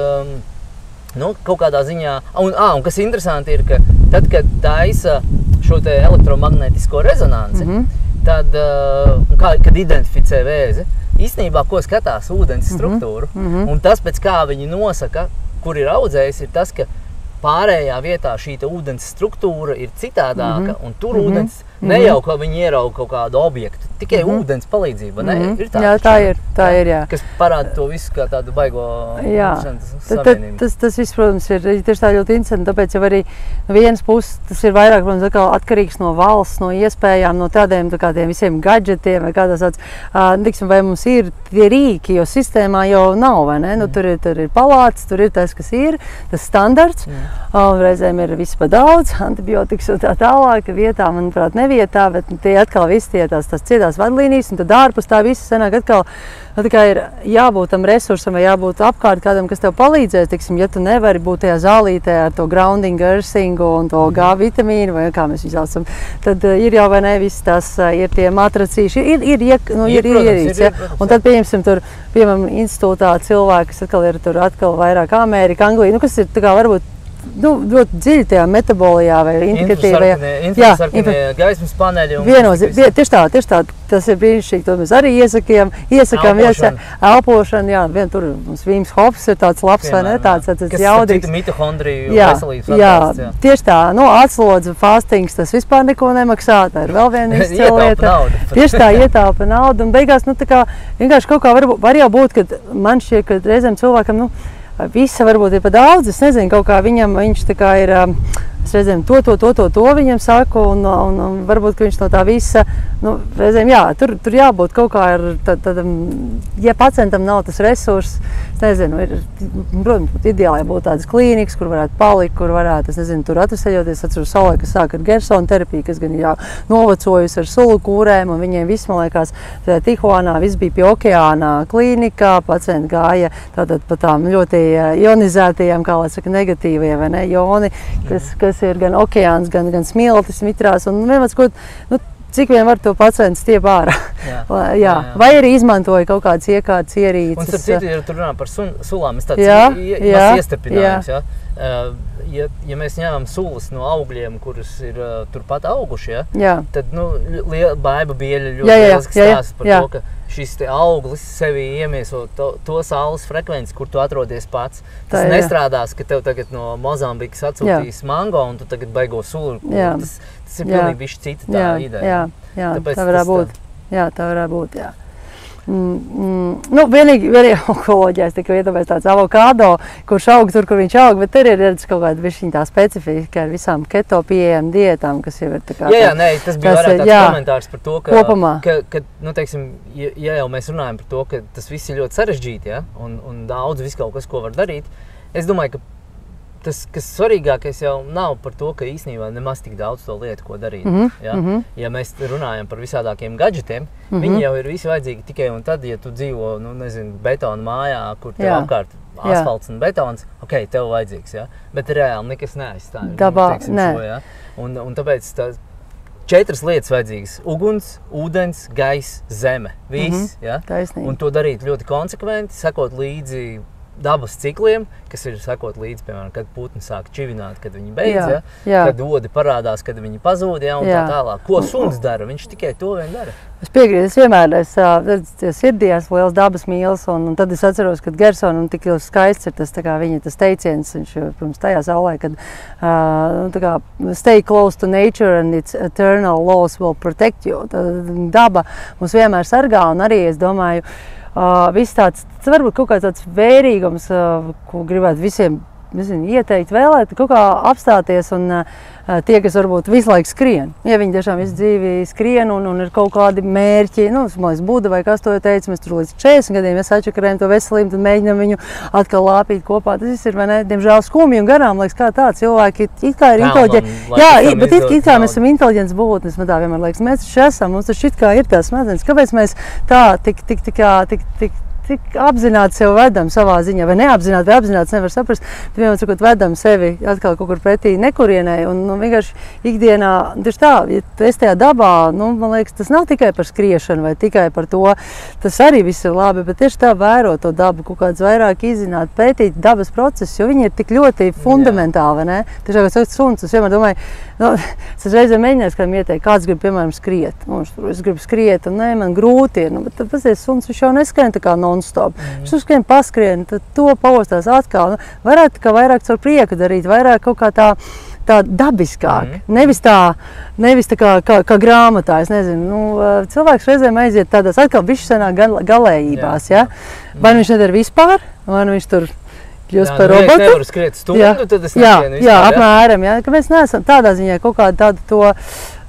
kaut kādā ziņā, un kas interesanti ir, ka tad, kad taisa šo te elektromagnētisko rezonanci, tad, kad identificē vēzi, īstenībā, ko skatās ūdens struktūru, un tas, pēc kā viņi nosaka, kur ir audzējis, ir tas, ka pārējā vietā šī ūdens struktūra ir citādāka, un tur ūdens nejauka, ka viņi ierauga kaut kādu objektu. Tikai ūdens palīdzība, ne? Ir tā, jā, tā ir, jā. Kas parāda to visu kā tādu baigo savienību. Tas viss, protams, ir tieši tā ļoti interesanti, tāpēc jau arī vienas puses tas ir vairāk, protams, atkarīgs no valsts, no iespējām, no tādiem visiem gadžetiem, vai kādās tāds, vai mums ir tie rīki, jo sistēmā jau nav, vai ne? Nu, tur ir palāts, tur ir tas, kas ir, tas standarts, un reizēm ir viss pa daudz, antibiotikas un tā tālāk, vietā, manuprāt, nevietā, bet tie atkal visi tie tās cietās vadlīnijas, un tad ārpus tā visa sanāk atkal, tā ir jābūt tam resursam vai jābūt apkārt kādam, kas tev palīdzēs, tiksim, ja tu nevari būt tajā zālītē ar to grounding, earthingu un to G vitamīnu, vai kā mēs izsaucam, tad ir jau vai ne viss tas, ir tie matracīši, ir ierīts, ja? Un tad pieņemsim tur, piemēram, institūtā cilvēki, kas atkal ir tur atkal vairāk Amerika, Anglija, nu kas ir tā kā varbūt ļoti dziļi tajā metabolijā vai integratīvajā. Infrasarkanie gaismas paneļi. Tieši tā, tas ir brīnišķīgi, to mēs arī iesakām, elpošana, jā, tur mums Vīms Hofs ir tāds labs, vai ne, tāds jaudīgs. Kas mitohondriju veselības atbalsts, jā. Tieši tā, atslodze, fastings, tas vispār neko nemaksā, tā ir vēl viena izcilieta. Tieši tā, ietaupa naudu, un beigās, tā kā vienkārši kaut kā var jau būt, kad man šķiet, ka reizēm cilvēkam, visa varbūt ir pa daudz, es nezinu, kaut kā viņš tā kā ir, es redzēju, to viņam saku, un varbūt, ka viņš no tā visa, reizēm, jā, tur jābūt kaut kā ar tādam, ja pacientam nav tas resurss, es nezinu, protams, ideāli būtu tādas klīnikas, kur varētu palikt, kur varētu, es nezinu, tur atveseļoties, atceru Solē, kas sāk ar Gersona terapiju, kas gan ir jau novecojusi ar sulu kūrēm, un viņiem viss, man liekas, Tihuānā, viss bija pie okeāna klīnikā, pacienti gāja tātad pa tām ļoti ionizētajām, kā lai saka, negatīvajiem, vai ne, joni, kas ir gan okeāns, gan smiltis, mitrās, un vienmēr, cik vien var to pacients stiep ārā. Jā. Vai arī izmantoja kaut kādas iekārtas ierīces. Un starp citu, ja tur runā par sulām, es tāds iestarpinājums, ja mēs ņemam sulas no augļiem, kuras ir turpat auguši, tad, Baiba Bieļa ļoti lieliski stāsta par to, ka šis te auglis sevi iemieso to saules frekvenci, kur tu atrodies pats. Tas nestrādās, ka tev tagad no Mozambikas atsūtīs mango, un tu tagad baigo sulu. Tas ir pilnīgi bišķi cita tā ideja. Jā, tā varētu būt. Jā, tā varētu būt, jā. Vienīgi onkoloģijā es tikai iedomājos tāds avokado, kurš aug tur, kur viņš aug, bet tur ir redz kaut kāda bišķiņa tā specifika ar visām keto pieejām diētām, kas jau ir tā kā... Jā, tas bija vairāk tāds komentārs par to, ka teiksim, ja jau mēs runājam par to, ka tas viss ir ļoti sarežģīti, un daudz viss kaut kas, ko var darīt, es domāju, ka tas, kas svarīgākais jau nav par to, ka īstenībā nemaz tik daudz to lietu, ko darīt. Ja mēs runājam par visādākiem gadžetiem, viņi jau ir visi vajadzīgi tikai un tad, ja tu dzīvo, betona mājā, kur tev apkārt asfalts un betons, tev vajadzīgs, bet reāli nekas neaizstāv. Dabā, nē. Un tāpēc 4 lietas vajadzīgas – uguns, ūdens, gaiss, zeme. Viss, Taisnība. Un to darīt ļoti konsekventi, sekot līdzi dabas cikliem, kas ir sekot līdzi, piemēram, kad putni sāk čivināt, kad viņi beidz, kad odi parādās, kad viņi pazūd, un tā tālāk. Ko suns dara? Viņš tikai to vien dara. Es piekrītu, es vienmēr sirdī esmu liels dabas mīlis, un tad es atceros, kad Gersonam tik skaists ir tas teiciens, viņš, protams, tajā saulē, kad stay close to nature and its eternal laws will protect you. Daba mūs vienmēr sargā, un arī, es domāju, viss tāds, varbūt kaut kāds tāds vērīgums, ko gribētu visiem ieteikt, vēlēt, kaut kā apstāties un tie, kas varbūt visu laiku skrien. Ja viņi tiešām visu dzīvi skrien un ir kaut kādi mērķi, Buda vai kas to teica, mēs tur līdz 40 gadiem sačakarējam to veselību, tad mēģinam viņu atkal lāpīt kopā. Tas viss ir, vai ne, diemžēl skumji un garām, liekas, kā tā cilvēki it kā ir inteliģenti. Jā, bet it kā mēs esam inteliģents būtnes, man tā vienmēr liekas, mēs taču esam, mums taču it kā ir tās smadzenes. Kāpēc mēs tā tik apzināti sev vedam savā ziņā, vai neapzināti, vai apzināti, nevar saprast, bet vienmēr sakot, vedam sevi atkal kaut kur pretī nekurienei, un vienkārši ikdienā, tieši tā, ja tu esi tajā dabā, man liekas, tas nav tikai par skriešanu vai tikai par to, tas arī viss ir labi, bet tieši tā vēro to dabu, kaut kāds vairāk izzināt, pētīt dabas procesus, jo viņi ir tik ļoti fundamentāli, vai ne? Tiešām, kad saka suns, es vienmēr domāju, es reizēm mēģināju kādam ieteikt, kāds grib, piemēram, skriet. Es gribu skriet, un man grūti ir, bet pasies suns, viņš jau neskrien tā kā non non-stop. Viņš uzskrien, paskrien, tad to paustās atkal. Varētu kā vairāk caur prieku darīt, vairāk kaut kā tā dabiskāk. Nevis tā kā grāmatā, es nezinu. Cilvēks reizēm aiziet tādās atkal bišķi galējībās, ja? Vai viņš nedara vispār, vai viņš tur kļūst par robotu. Ja nevaru skriet stundu, tad es neskrienu vispār. Jā, apmēram, ja? Ka mēs neesam tādā ziņā kaut kādu tādu to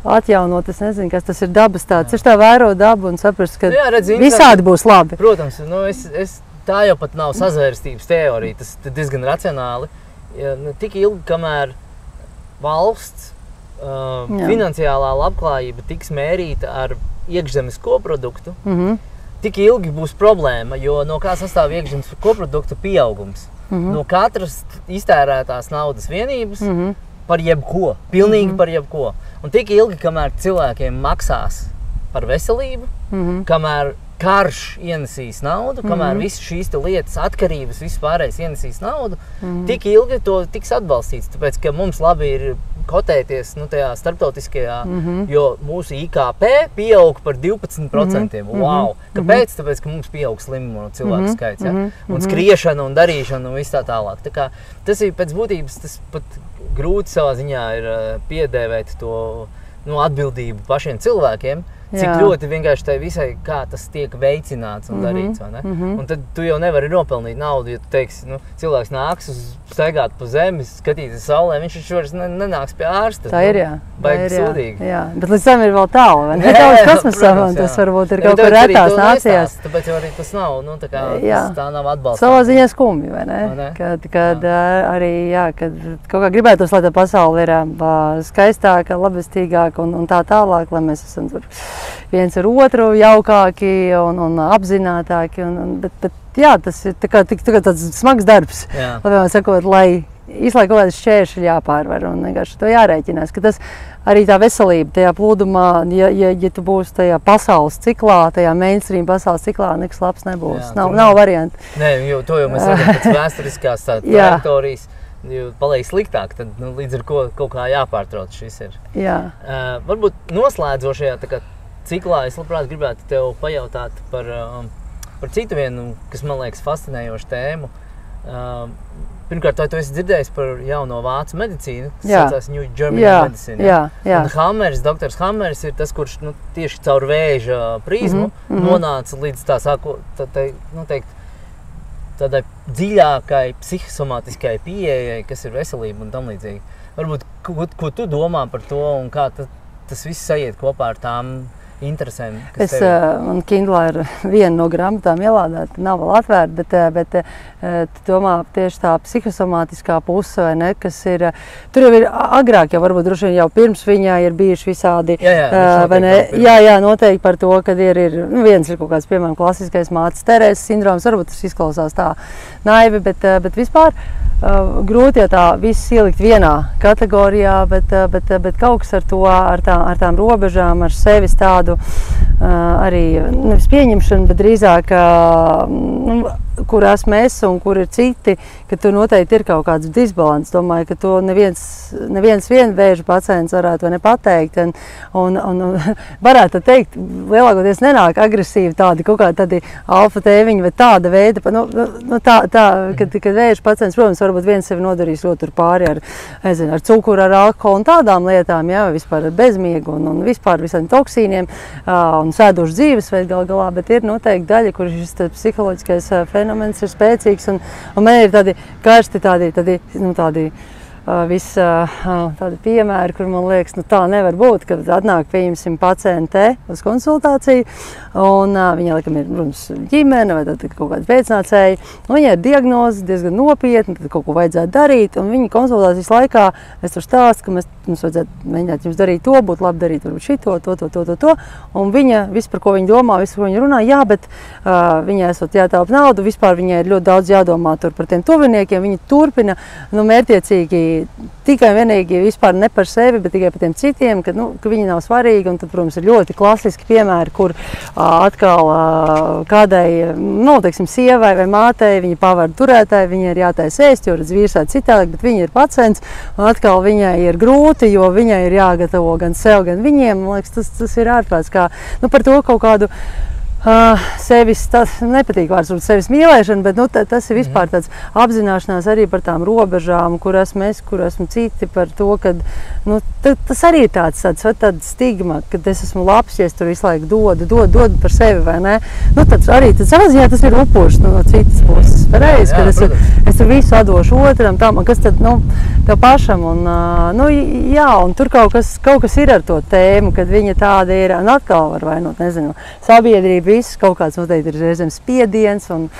atjaunot, es nezinu, kas tas ir dabas tāds. Es tā vēro dabu un saprast, ka visādi būs labi. Protams, tā jau pat nav sazvērstības teorija, tas diezgan racionāli. Tik ilgi, kamēr valsts finansiālā labklājība tiks mērīta ar iekšzemes koproduktu, tik ilgi būs problēma, jo no kā sastāv iekšzemes koprodukta pieaugums. No katras iztērētās naudas vienības par jebko, pilnīgi par jebko. Un tik ilgi, kamēr cilvēkiem maksās par veselību, kamēr karš ienesīs naudu, kamēr visas šīs lietas, atkarības, viss pārējais ienesīs naudu, tik ilgi to tiks atbalstīts. Tāpēc, ka mums labi ir kotēties tajā starptautiskajā, jo mūsu IKP pieaug par 12%. Wow! Kāpēc? Tāpēc, ka mums pieaug slimu cilvēku skaits, ja? Un skriešana un darīšana un viss tā tālāk. Tā kā tas ir pēc būtības, tas pat grūti savā ziņā ir piedēvēt to atbildību pašiem cilvēkiem, cik ļoti vienkārši tai visai, kā tas tiek veicināts un darīts, vai ne? Un tad tu jau nevari nopelnīt naudu, ja tu teiksi, cilvēks nāks staigāt pa zemi, skatīties saulē, viņš vairs nenāks pie ārsta. Tā ir, jā. Baigi sūdīgi. Jā, bet līdz tam ir vēl tālu, vai ne? Tālāk kosmosam, un tas varbūt ir kaut kur retās nācijās. Tāpēc jau arī tas nav, tā nav atbalstā. Savā ziņā skumji, vai ne? Kad arī, jā, kad kaut kā gribētos, lai tā pasaule ir skaistāka, labestīgāka un tā tālāk, lai mēs esam tur viens ar otru jaukāki un apzinātāki. Bet jā, tas ir tāds smags darbs, lai izlaik kaut kādas šķēršļi jāpārvar un vienkārši to jārēķinās, ka tas arī tā veselība tajā plūdumā, ja tu būsi tajā pasaules ciklā, tajā mainstream pasaules ciklā, nekas labs nebūs. Nav varianti. Nē, jo to jau mēs redzam pēc vēsturiskās trajektorijas. Jo paliek sliktāk, tad līdz ar ko kaut kā jāpārtrauc šis ir. Jā. Varbūt noslēdzošajā ciklā es labprāt gribētu tev pajautāt par citu vienu, kas man liekas fascinējošu tēmu. Pirmkārt, tu esi dzirdējis par jauno vācu medicīnu, kas saucās New German Medicine. Jā. Un doktors Hammers ir tas, kurš tieši caur vēža prizmu nonāca līdz tādai dziļākai psihosomātiskai pieejai, kas ir veselība un tam līdzīgi. Varbūt, ko tu domā par to un kā tas viss sajiet kopā ar tām interesēm, kas tev ir? Man Kindlā ir viena no grāmatām ielādēta, nav vēl atvērta, bet tu domā tieši tā psihosomātiskā puse, vai ne, kas ir, tur jau ir agrāk, jau varbūt droši vien jau pirms viņā ir bijuši visādi, vai ne, jā, noteikti par to, kad ir viens ir kaut kāds, piemēram, klasiskais mātes Terēzes sindroms, varbūt tas izklausās tā naivi, bet vispār grūti jau tā viss ielikt vienā kategorijā, bet kaut kas ar to, ar tām robežām, ar sevis tādu arī nevis pieņemšanu, bet drīzāk, kur esmu es un kur ir citi, ka tur noteikti ir kaut kāds disbalans. Domāju, ka to neviens vēža pacients varētu nepateikt. Un varētu teikt, lielākoties nenāk agresīvi tādi kaut kādi tādi alfa tēviņi vai tāda veida. Kad vēža pacients, protams, varbūt viens sevi nodarīs ļoti pāri ar cukuru, ar alkoholu un tādām lietām, jā, vispār ar bezmiegu un vispār visādiem toksīniem un sēdošu dzīvesveidu galā, bet ir noteikti daļa, kur šis psiholoģiskais fenomens ir spēcīgs, un man ir tādi karsti, tādi piemēri, kur man liekas, tā nevar būt, kad atnāk, pieņemsim, paciente uz konsultāciju, un viņai, laikam, ir, protams, ģimene vai tad kaut kāda pēcnācēja, un viņai ir diagnoze diezgan nopietna, tad kaut ko vajadzētu darīt, un viņa konsultācijas laikā es tur stāstu, ka mums vajadzētu mēģināt jums darīt to, būtu labi darīt varbūt šito, to, un viņa, viss, par ko viņa domā, viss, par ko viņa runā, jā, bet viņai esot jātaupa naudu, vispār viņai ir ļoti daudz jādomā tur par tiem tuviniekiem, viņa turpina, mērķiecīgi tikai vienīgi vispār ne par sevi, bet tikai par tiem citiem, ka viņi nav svarīgi, un tad, protams, ir ļoti klasiski piemēri, kur atkal kādai, teiksim, sievai vai mātei, viņa pavārdu turētāji, viņai ir jātaisa ēst, jo redz vīrsā citādāk, bet viņa ir pacients, un atkal viņai ir grūti, jo viņai ir jāgatavo gan sev, gan viņiem. Man liekas, tas ir ārprāts, kā par to kaut kādu Sevis, tas nepatīk vārds, sevis mīlēšana, bet nu, tas ir vispār tāds apzināšanās arī par tām robežām, kur esmu es, kur esmu citi, par to, ka nu, tas arī ir tāds stigma, kad es esmu labs, ja es tur visu laiku dodu par sevi, vai ne? Nu, tad arī savā ziņā tas ir upošs no citas puses. Pareiz, kad es tur visu atdošu otram, tam, kas tad, nu, tev pašam, un, nu, jā, un tur kaut kas ir ar to tēmu, kad viņa tāda ir, un atkal var vainot, nezinu, sabiedrība, viss kaut kāds noteikti ir reizēm spiediens, un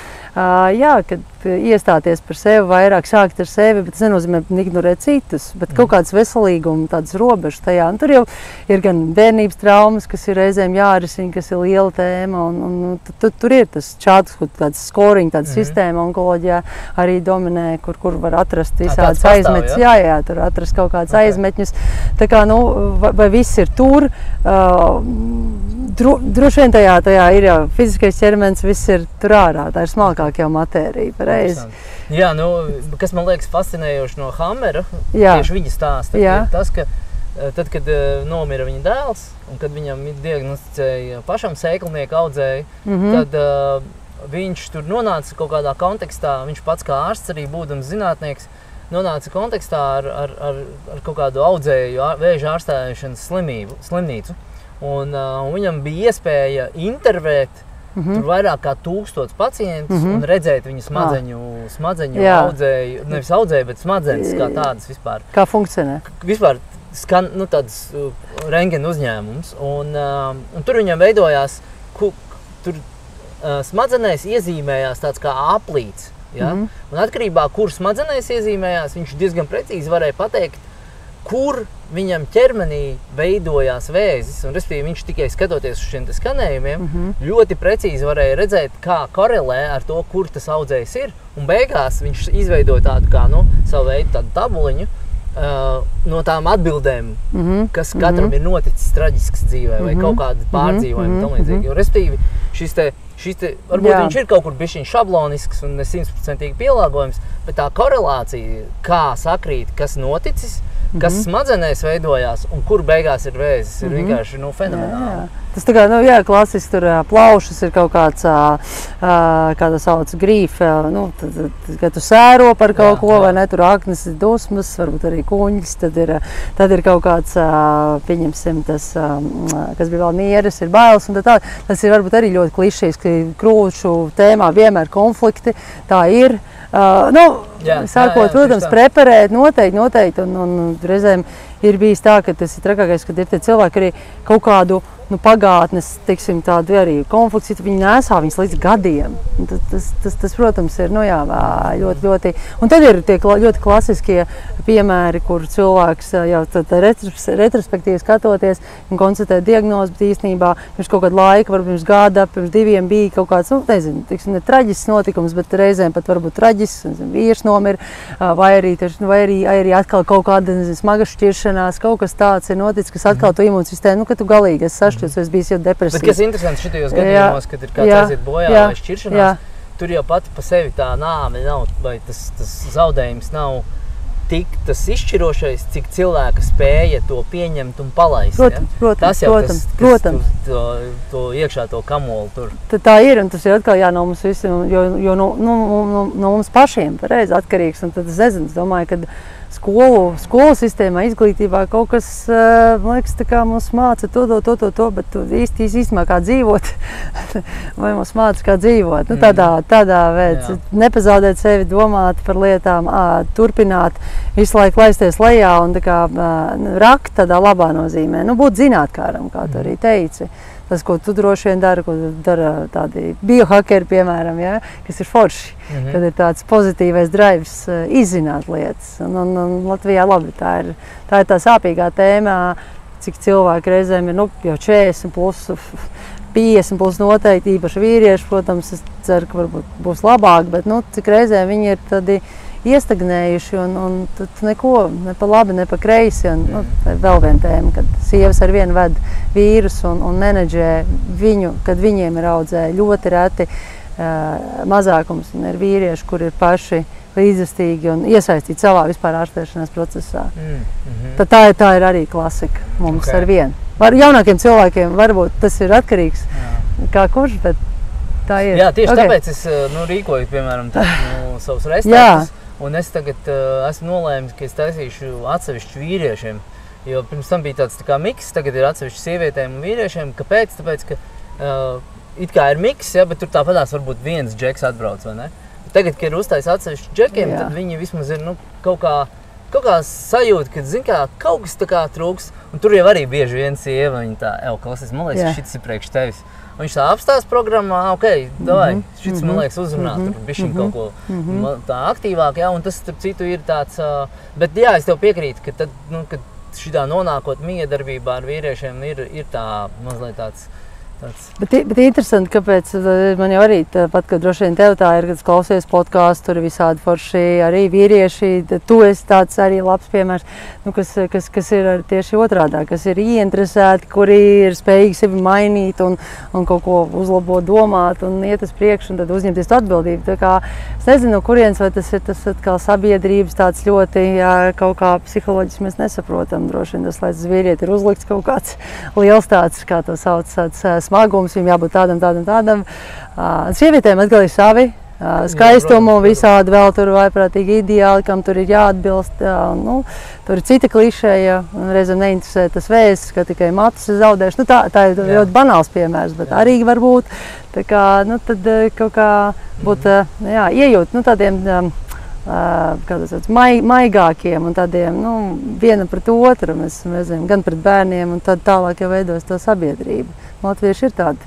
jā, kad iestāties par sevi vairāk, sākt ar sevi, bet tas nenozīmē ignorēt citus, bet kaut kāds veselīguma, tādas robežas tajā. Un tur jau ir gan bērnības traumas, kas ir reizēm jārisina, kas ir liela tēma, un tur ir tas čāts, tāds skoriņa, tāda sistēma onkoloģijā arī dominē, kur var atrast visādas aizmetņus. Jā, tur atrast kaut kādas aizmetņus. Tā kā, nu, vai viss ir tur, droši vien tajā ir jau fiziskais ķermenis, viss ir tur ārā, tā ir smalkāk jau matērija. Jā, nu, kas man liekas fascinējoši no Hammera, tieši viņa stāsta, ir tas, ka tad, kad nomira viņa dēls, un kad viņam diagnosticēja pašam sēklnieku audzēju, tad viņš tur nonāca kaut kādā kontekstā, viņš pats kā ārsts arī būdams zinātnieks, nonāca kontekstā ar kaut kādu audzēju vēža ārstēšanas slimnīcu. Un viņam bija iespēja intervēt tur vairāk kā 1000 pacientus un redzēt viņu smadzeņu audzēju, nevis audzēju, bet smadzenes kā tādas vispār. Kā funkcionē? Vispār skan, nu, tāds rentgena uzņēmums. Un tur viņam veidojās, tur smadzenēs iezīmējās tāds kā aplīts. Ja? Un atkarībā, kur smadzenēs iezīmējās, viņš diezgan precīzi varēja pateikt, kur viņam ķermenī veidojās vēzis, un respektīvi viņš tikai skatoties uz šiem skanējumiem, ļoti precīzi varēja redzēt, kā korelē ar to, kur tas audzējs ir, un beigās viņš izveidoja tādu kā, nu, savu veidu tādu tabuliņu no tām atbildēm, kas katram ir noticis traģisks dzīvē, vai kaut kāda pārdzīvojuma tam līdzīgi. Jo respektīvi šis te varbūt viņš ir kaut kur bišķiņ šablonisks un ne 100% pielāgojums, bet tā korelācija, kā sakrīt, kas noticis, kas smadzenēs veidojās un kur beigās ir vēzis, ir vienkārši, nu, fenomenāli. Tas tā kā, nu, jā, klasiski tur plaušas ir kaut kāds, kā tā sauc, grīfa, nu, kad tu sēro par kaut ko, vai ne, tur aknes ir dusmas, varbūt arī kuņģis, tad ir kaut kāds, pieņemsim, tas, kas bija vēl nieres, ir bailes, un tā. Tas ir varbūt arī ļoti klišejs, ka krūšu tēmā vienmēr konflikti, tā ir. Sākot, protams, preparēt noteikti, un reizēm ir bijis tā, ka tas ir trakākais, kad ir tie cilvēki arī kaut kādu pagātnes, teiksim, tādu arī konflikts, viņi nesā viņus līdz gadiem. Tas, protams, ir, nu jā, ļoti. Un tad ir tie ļoti klasiskie piemēri, kur cilvēks jau retrospektīvi skatoties un konstatē diagnozi, bet īstenībā pirms kaut kādu laiku, varbūt pirms gada, pirms 2 bija kaut kāds, nu, nezinu, teiksim, ne traģisks notikums, bet reizēm pat varbūt traģisks, vīrs nomira, vai arī atkal kaut kāda, nezinu, smaga šķiršanās, kaut kas tāds ir noticis, kas atkal tu imūnsistēmu, nu, ka tu galīgi esi sašķirts, es bijis jau depresīvs. Bet kas interesants šitajos gadījumos, kad ir kāds aiziet bojā vai šķiršanās, tur jau pati pa sevi tā nāve nav, vai tas zaudējums nav tik tas izšķirošais, cik cilvēka spēja to pieņemt un palaist. Protams. To iekšā to kamolu tur. Tā ir, un tas ir atkal no mums visiem, jo no mums pašiem pareizi atkarīgs, un tad es nezinu, es domāju, ka skolu sistēmā, izglītībā kaut kas, man liekas, tā kā mums māca to, bet īstenībā kā dzīvot, vai mums māca kā dzīvot. Nu, tādā veidā, nepazaudēt sevi, domāt par lietām, turpināt, visu laiku laisties lejā un tā kā rakt tādā labā nozīmē. Nu, būt zinātkāram, kā tu arī teici. Tas, ko tu droši vien dara, ko dara tādi biohakeri, piemēram, ja, kas ir forši, kad ir tāds pozitīvais drives izzināt lietas. Un Latvijā labi, tā ir tā sāpīgā tēmā, cik cilvēki reizēm ir, nu, jau 40 plus, 50 plus noteikti, īpaši vīrieši, protams, es ceru, ka varbūt būs labāk, bet, nu, cik reizēm viņi ir tādi iestagnējuši un neko, ne pa labi, ne pa kreisi. Nu, tā ir vēl viena tēma, kad sievas ar vienu ved vīrus un menedžē viņu, kad viņiem ir audzēji ļoti reti mazākums un ir vīrieši, kur ir paši līdzjustīgi un iesaistīti savā vispār ārstēšanās procesā. Tā ir arī klasika mums ar vienu. Jaunākiem cilvēkiem varbūt tas ir atkarīgs kā kurš, bet tā ir. Jā, tieši tāpēc es rīkoju, piemēram, savus restorānus, un es tagad esmu nolēmis, ka es taisīšu atsevišķu vīriešiem, jo pirms tam bija tāds tā kā miks, tagad ir atsevišķi sievietēm un vīriešiem. Kāpēc? Tāpēc, ka it kā ir miks, ja, bet tur tāpatās varbūt viens džeks atbrauc, vai ne? Tagad, kad ir uztais atsevišķi džekiem, tad viņi vismaz ir kaut kā sajūta, ka, zin kā, kaut kas tā kā trūks. Un tur jau arī bieži vien sieva, viņa tā, klausies, man liekas, šits ir priekš tevis. Un viņš tā apstās programmā, davai, šits, man liekas, uzrunā, tur bišķiņ kaut ko tā aktīvāk, jā, un tas, starp citu, ir tāds, bet jā, es tev piekrītu, ka tad, kad šitā nonākot miedarbībā ar vīriešiem ir tā mazliet tāds. Bet interesanti, kāpēc man jau arī tāpat, kad droši vien tev tā ir, kad klausies podkāstu, tur ir visādi forši arī vīrieši, tu esi tāds arī labs piemērs, kas ir tieši otrādā, kas ir ieinteresēti, kuri ir spējīgi sevi mainīt un kaut ko uzlabot, domāt un iet uz priekšu un tad uzņemties atbildību. Tā kā es nezinu, no kurienes, vai tas ir tas atkal sabiedrības tāds ļoti, kaut kā psiholoģiski mēs nesaprotam, droši vien tas, lai tas vīrieti ir uzlikts kaut kāds liels tāds, kā to sauc, tāds smagums, viņam jābūt tādam. Sievietēm atkal ir savi skaistumu un visādi vēl tur vaiprātīgi ideāli, kam tur ir jāatbilst. Tur ir cita klišeja, reizēm neinteresē tas vēsts, ka tikai matus ir zaudējuši. Tā ir ļoti banāls piemērs, bet arī var būt. Tā kā, tad kaut kā būt, iejūt, tādiem, kā tas sauc, maigākiem un tādiem, viena pret otru, mēs zinām, gan pret bērniem un tad tālāk jau veidos to sabiedrību. Latvieši ir tādi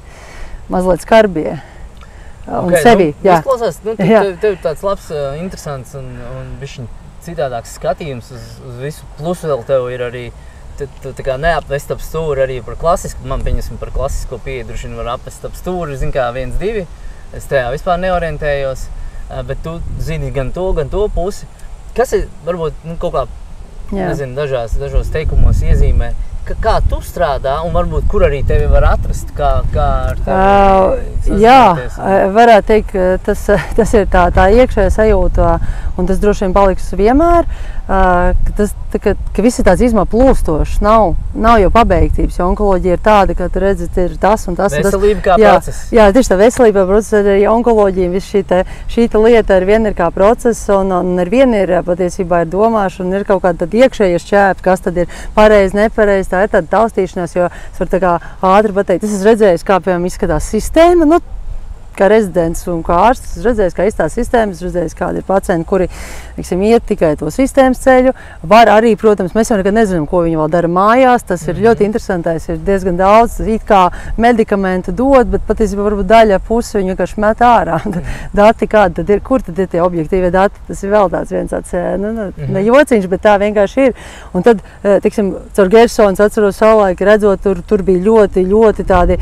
mazliet skarbie un sevi. Izklausās, tev ir tāds labs, interesants un bišķiņ citādāks skatījums uz visu. Plus vēl tev ir arī, tu tā kā neapvest ap stūri arī par klasisku, man pieņemsim par klasisko pieeju, droši vien var apvest ap stūri, zin kā 1, 2. Es tajā vispār neorientējos, bet tu zini gan to pusi. Kas ir, varbūt, kaut kā, nezinu, dažos teikumos iezīmē, kā tu strādā un varbūt kur arī tevi var atrast, kā ar tevi varētu teikt, ka tas ir tā iekšējā sajūta un tas droši vien paliks vienmēr, ka viss ir tāds īsumā plūstošs, nav jau pabeigtības, jo onkoloģija ir tāda, ka tu redzi, ir tas un tas. Veselība kā process. Jā, tieši tā veselība kā process, arī onkoloģija, viss šī lieta ar vienu ir kā process un ar vienu ir patiesībā ir domāšana un ir kaut kāda iekšējie šķēpi, kas tad ir pareizi, nepareizi. Tā ir tāda taustīšanās, jo es varu tā kā ātri pateikt. Es esmu redzējis, kā piemēram izskatās sistēma, kā rezidents un kā ārsts. Es redzēju, kā izstās sistēma, es redzēju, kādi ir pacienti, kuri, iet tikai to sistēmas ceļu. Var arī, protams, mēs jau nekad nezinām, ko viņi vēl dara mājās. Tas ir ļoti interesantais, ir diezgan daudz, it kā medikamentu dod, bet patiesībā varbūt daļa pusi viņi vienkārši met ārā. Dati kādi tad ir, kur tad ir tie objektīvie dati? Tas ir vēl tāds viens tāds, ne jociņš, bet tā vienkārši ir. Un tad, caur Gersons atceros savulaik, redzot, tur bija ļoti tādi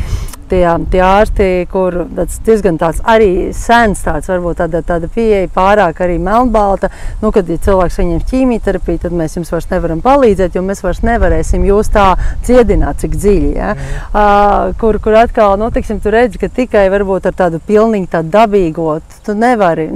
tie ārsti, kur diezgan tāds arī sens tāds, varbūt tāda pieeja pārāk arī melnbalta, kad cilvēks saņem ķīmijterapiju, tad mēs jums vairs nevaram palīdzēt, jo mēs vairs nevarēsim jūs tā dziedināt, cik dziļi, kur atkal, tu redzi, ka tikai varbūt ar tādu pilnīgi tādu dabīgo, tu nevari,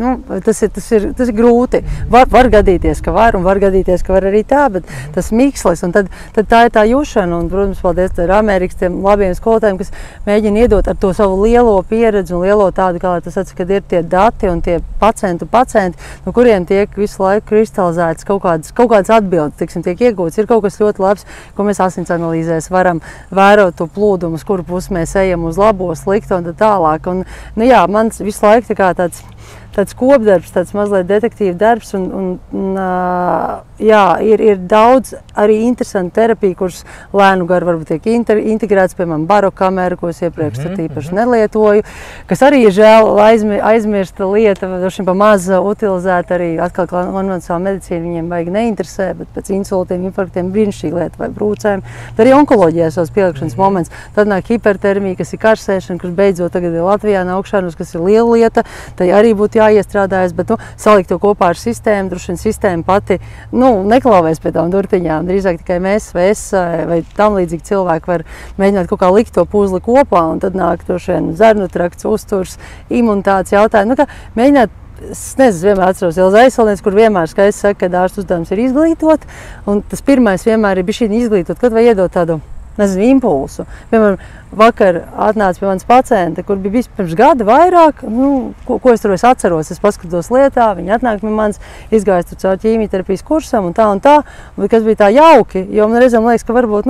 tas ir grūti. Var gadīties, ka var, un var gadīties, ka var arī tā, bet tas mikslis, un tad tā ir tā jušana, un, protams, paldies ar Amerikas tiem labiem skolotājiem, kas mēģina iedot ar to savu lielo pieredzi un lielo tādu, kā tas saka, kad ir tie dati un tie pacienti, no kuriem tiek visu laiku kristalizētas kaut kādas atbildes, tiek iegūts. Ir kaut kas ļoti labs, ko mēs asins analīzēs varam vērot to plūdumu, uz kuru pusi mēs ejam, uz labo, slikto un tā tālāk. Un, mans visu laiku tāds kopdarbs, tāds mazliet detektīva darbs ir daudz arī interesanti terapija, kuras lēnu garu varbūt tiek integrēts, piemēram, barokamera, ko es iepriekš īpaši nelietoju, kas arī ir žēl aizmirsta lieta, droši vien pa maz utilizēt arī atkal konvencionāla medicīna viņiem baigi neinteresē, bet pēc insultiem, infarktiem brīnišķīga lieta vai brūcēm. Tad arī onkoloģijā savs pielikšanas moments. Tad nāk hipertermija, kas ir karsēšana, kas beidzot tagad ir Latvijā naukšanas, kas ir liela lieta, tai arī būtu jāiestrādājas, bet salikt to kopā ar sistēmu, droši vien sistēma pati neklauvēs pie tām durtiņām. Drīzāk tikai mēs vai tam līdzīgi cilvēki var mēģināt kaut kā likt to puzli kopā, un tad nāk droši vien zarnu trakts, uzturs, imunitātes jautājumi. Mēģināt, es nezinu, vienmēr atceros Ilza Eiselniece, kur vienmēr skaisti saka, ka ārsta uzdevums ir izglītot, un tas pirmais vienmēr ir bišķiņ izglītot, kad vai iedot tādu nezinu, impulsu. Piemēram, vakar atnāca pie manas pacienta, kur bija bijis pirms gada vairāk, ko es tur atceros. Es paskatos lietā, viņi atnāk pie manis, izgājis tur caur ķīmijterapijas kursam un tā, kas bija tā jauki, jo man reizēm liekas, ka varbūt,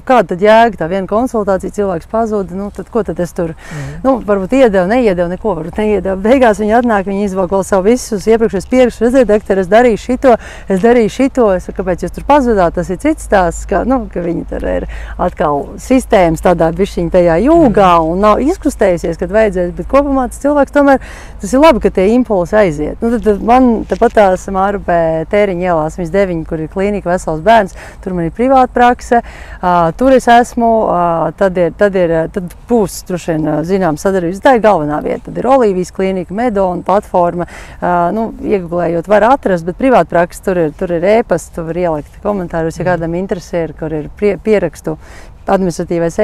kāda tad jēga, tā viena konsultācija, cilvēks pazuda, tad ko tad es tur, varbūt iedevu, neiedevu, neko varbūt neiedevu. Beigās viņi atnāk, viņi izvēl vēl savu visus iepriekšējos pierakšus, redziet, doktor, es darīju šito, es saku, kāpēc jūs tur pazudāt, tas ir cits stāsts, ka viņi tur ir atkal sistēmas tādā bišķiņa tajā jūgā un nav izkustējusies, kad vajadzēs, bet kopumā tas cilvēks tomēr, tas ir labi, ka tie impulsi aiziet. Tad man tepat tās Mārupē Tēriņa ielā 9, kur ir klīnika Vesels bērns, tur man ir privāta prakse, tur es esmu, tad būs droši vien zinām sadarbības, tā ir galvenā vieta, tad ir Olīvijas klīnika, Medona platforma, iegublējot var atrast, bet privāta prakse tur ir ēpasts, tu var ielikt komentārus, ja kādam interesē, kur ir pierakstu administratīvais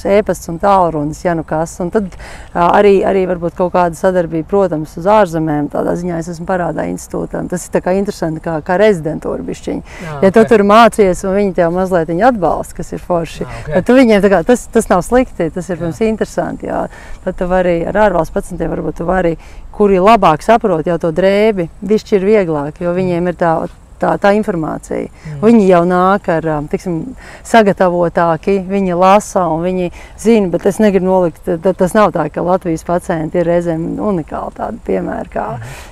ēpasts un tālrunis, ja nu kas. Un tad arī varbūt kaut kāda sadarbība, protams, uz ārzemēm, tādā ziņā es esmu parādā institūtam. Tas ir tā kā interesanti, kā rezidentūra bišķiņi. Ja tu tur mācies un viņi tev mazliet atbalsta, kas ir forši, tad tu viņiem tā kā, tas nav slikti, tas ir, protams, interesanti. Jā. Tad tu vari ar ārvalstu pacientiem, varbūt tu vari, kuri labāk saprot jau to drēbi, bišķi ir vieglāk, jo viņiem ir tā informācija. Viņi jau nāk ar, sagatavotāki, viņi lasa un viņi zina, bet es negribu nolikt, tas nav tā, ka Latvijas pacienti ir reizēm unikāli tādi piemēri,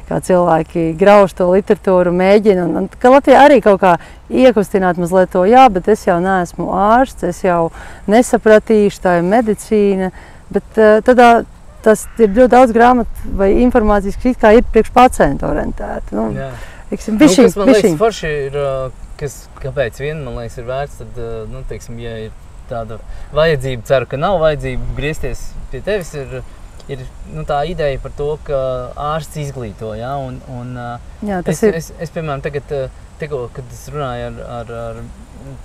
kā cilvēki grauž to literatūru, mēģina, un ka Latvijā arī kaut kā iekustināt mazliet to, jā, bet es jau neesmu ārsts, es jau nesapratīšu, tā ir medicīna, bet tādā tas ir ļoti daudz grāmatu vai informācijas, kas kā ir priekš pacientu orientēta. Kas man liekas forši ir, kāpēc man liekas ir vērts, tad, ja ir tāda vajadzība, ceru, ka nav vajadzība griezties pie tevis, ir tā ideja par to, ka ārsts izglīto, ja, jā, es, piemēram, tagad, kad es runāju ar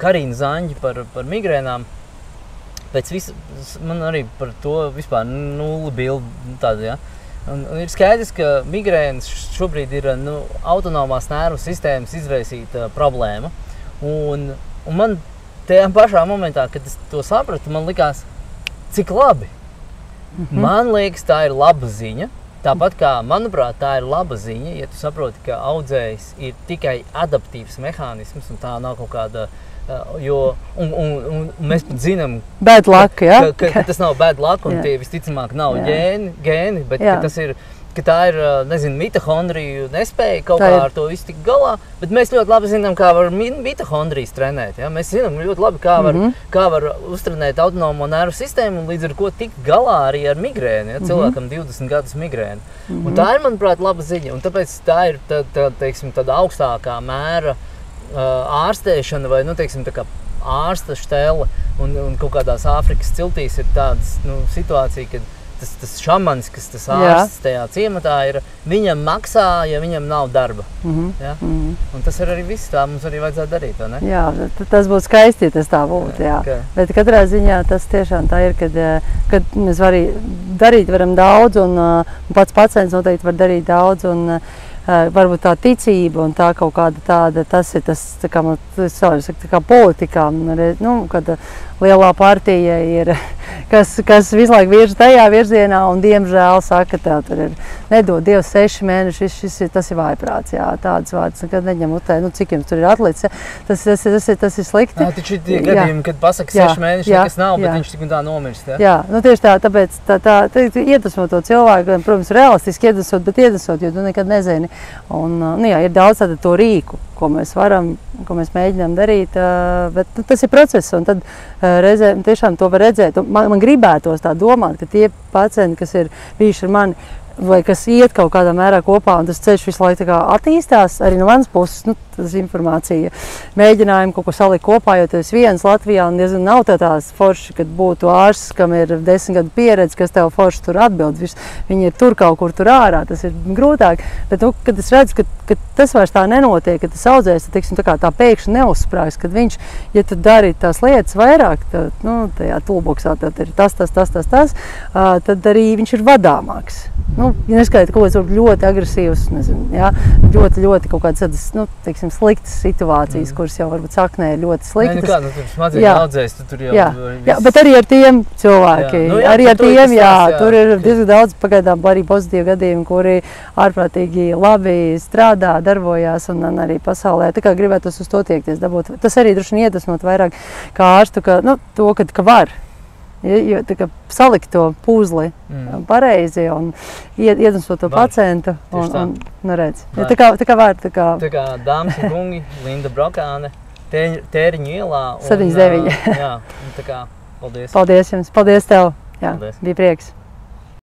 Karīnu Zaņģi par migrēnām, man arī par to vispār nulli bildi tāda, ja. Un ir skaidrs, ka migrēnas šobrīd ir autonomās nervu sistēmas izraisīta problēma. Un man tajā pašā momentā, kad es to sapratu, man likās, cik labi. Man liekas, tā ir laba ziņa. Tāpat kā, manuprāt, tā ir laba ziņa, ja tu saproti, ka audzējs ir tikai adaptīvs mehānisms un tā nav kaut kāda un mēs pat zinām, bad luck, ka tas nav bad luck un tie visticamāk nav gēni, bet ka tā ir, nezinu, mitohondriju nespēja kaut kā ar to visu tikt galā, bet mēs ļoti labi zinām, kā var mitohondrijas trenēt, ja? Mēs zinām ļoti labi, kā var uztrenēt autonomo nervu sistēmu un līdz ar ko tikt galā arī ar migrēnu, ja? Cilvēkam 20 gadus migrēnu. Un tā ir, manuprāt, laba ziņa, un tāpēc tā ir tāda augstākā mēra ārstēšana vai, tā kā ārsta štele un kaut kādās Āfrikas ciltīs ir tādas situācija, kad tas šamans, kas tas ārsts tajā ciematā ir, viņam maksā, ja viņam nav darba. Ja? Un tas ir arī viss, tā mums arī vajadzētu darīt, vai ne? Jā, tas būtu skaisti, ja tas tā būtu, jā. Okay. Bet katrā ziņā tas tiešām tā ir, kad mēs varam daudz un pats pacients noteikti var darīt daudz un varbūt tā ticība un tā kaut kāda tāda, tas ir tas, tā kā man saku, tā kā politikā, kad lielā partija ir, kas visu laiku virza tajā virzienā un diemžēl saka, tā tur ir, nedod Dievs 6 mēnešus, tas ir vājprāts, jā, tādas vārdas, nekad neņem utē, cik jums tur ir atlicis, tas ir slikti. Taču ir tie gadījumi, kad pasaka 6 mēneši, nekas nav, bet viņš tik un tā nomirst, ja? Jā, tieši tā, tāpēc tā iedvesmo to cilvēku, protams, realistiski iedvesot, bet iedvesot, jo tu nekad nezini. Un, ir daudz tādu to rīku, ko mēs mēģinām darīt, bet tas ir process, un tad reizēm tiešām to var redzēt. Man gribētos tā domāt, ka tie pacienti, kas ir bijuši ar mani, vai kas iet kaut kādā mērā kopā, un tas ceļš visu laiku attīstās, arī no manas puses, tas informācija, mēģinājumi kaut ko salikt kopā, jo tu esi viens Latvijā, un diezgan nav tās forši, kad būtu ārsts, kam ir 10 gadu pieredze, kas tev forši tur atbild, viņi ir tur kaut kur tur ārā, tas ir grūtāk, bet, kad es redzu, ka tas vairs tā nenotiek, ka tas audzējs, tā pēkšņi neuzsprāgs, kad viņš, ja tu dari tās lietas vairāk, tajā toolboxā tad ir tas, tad arī viņš ir vadāmāks. ja neskaita kaut kāds ļoti agresīvs, nezinu, jā, ļoti kaut kādas tādas, teiksim, sliktas situācijas, kuras jau varbūt saknē ir ļoti sliktas. Nē, tu smadzeņu audzēs, tu tur jau... Jā, bet arī ar tiem cilvēki, arī ar tiem, tur ir diezgan daudz pagaidām arī pozitīvi gadījumi, kuri ārprātīgi labi strādā, darbojās un arī pasaulē. Tā kā gribētos uz to tiekties, dabūt. Tas arī droši vien iedvesmot vairāk kā ārstu, ka var. Jo salikt to puzli pareizi un iedvesmot to pacientu un redz. Tā kā var. Tā kā dāmas un kungi, Linda Brokāne, Tēriņu ielā. 79. Jā, tā kā paldies. Paldies jums, paldies tev. Jā, paldies. Bija prieks.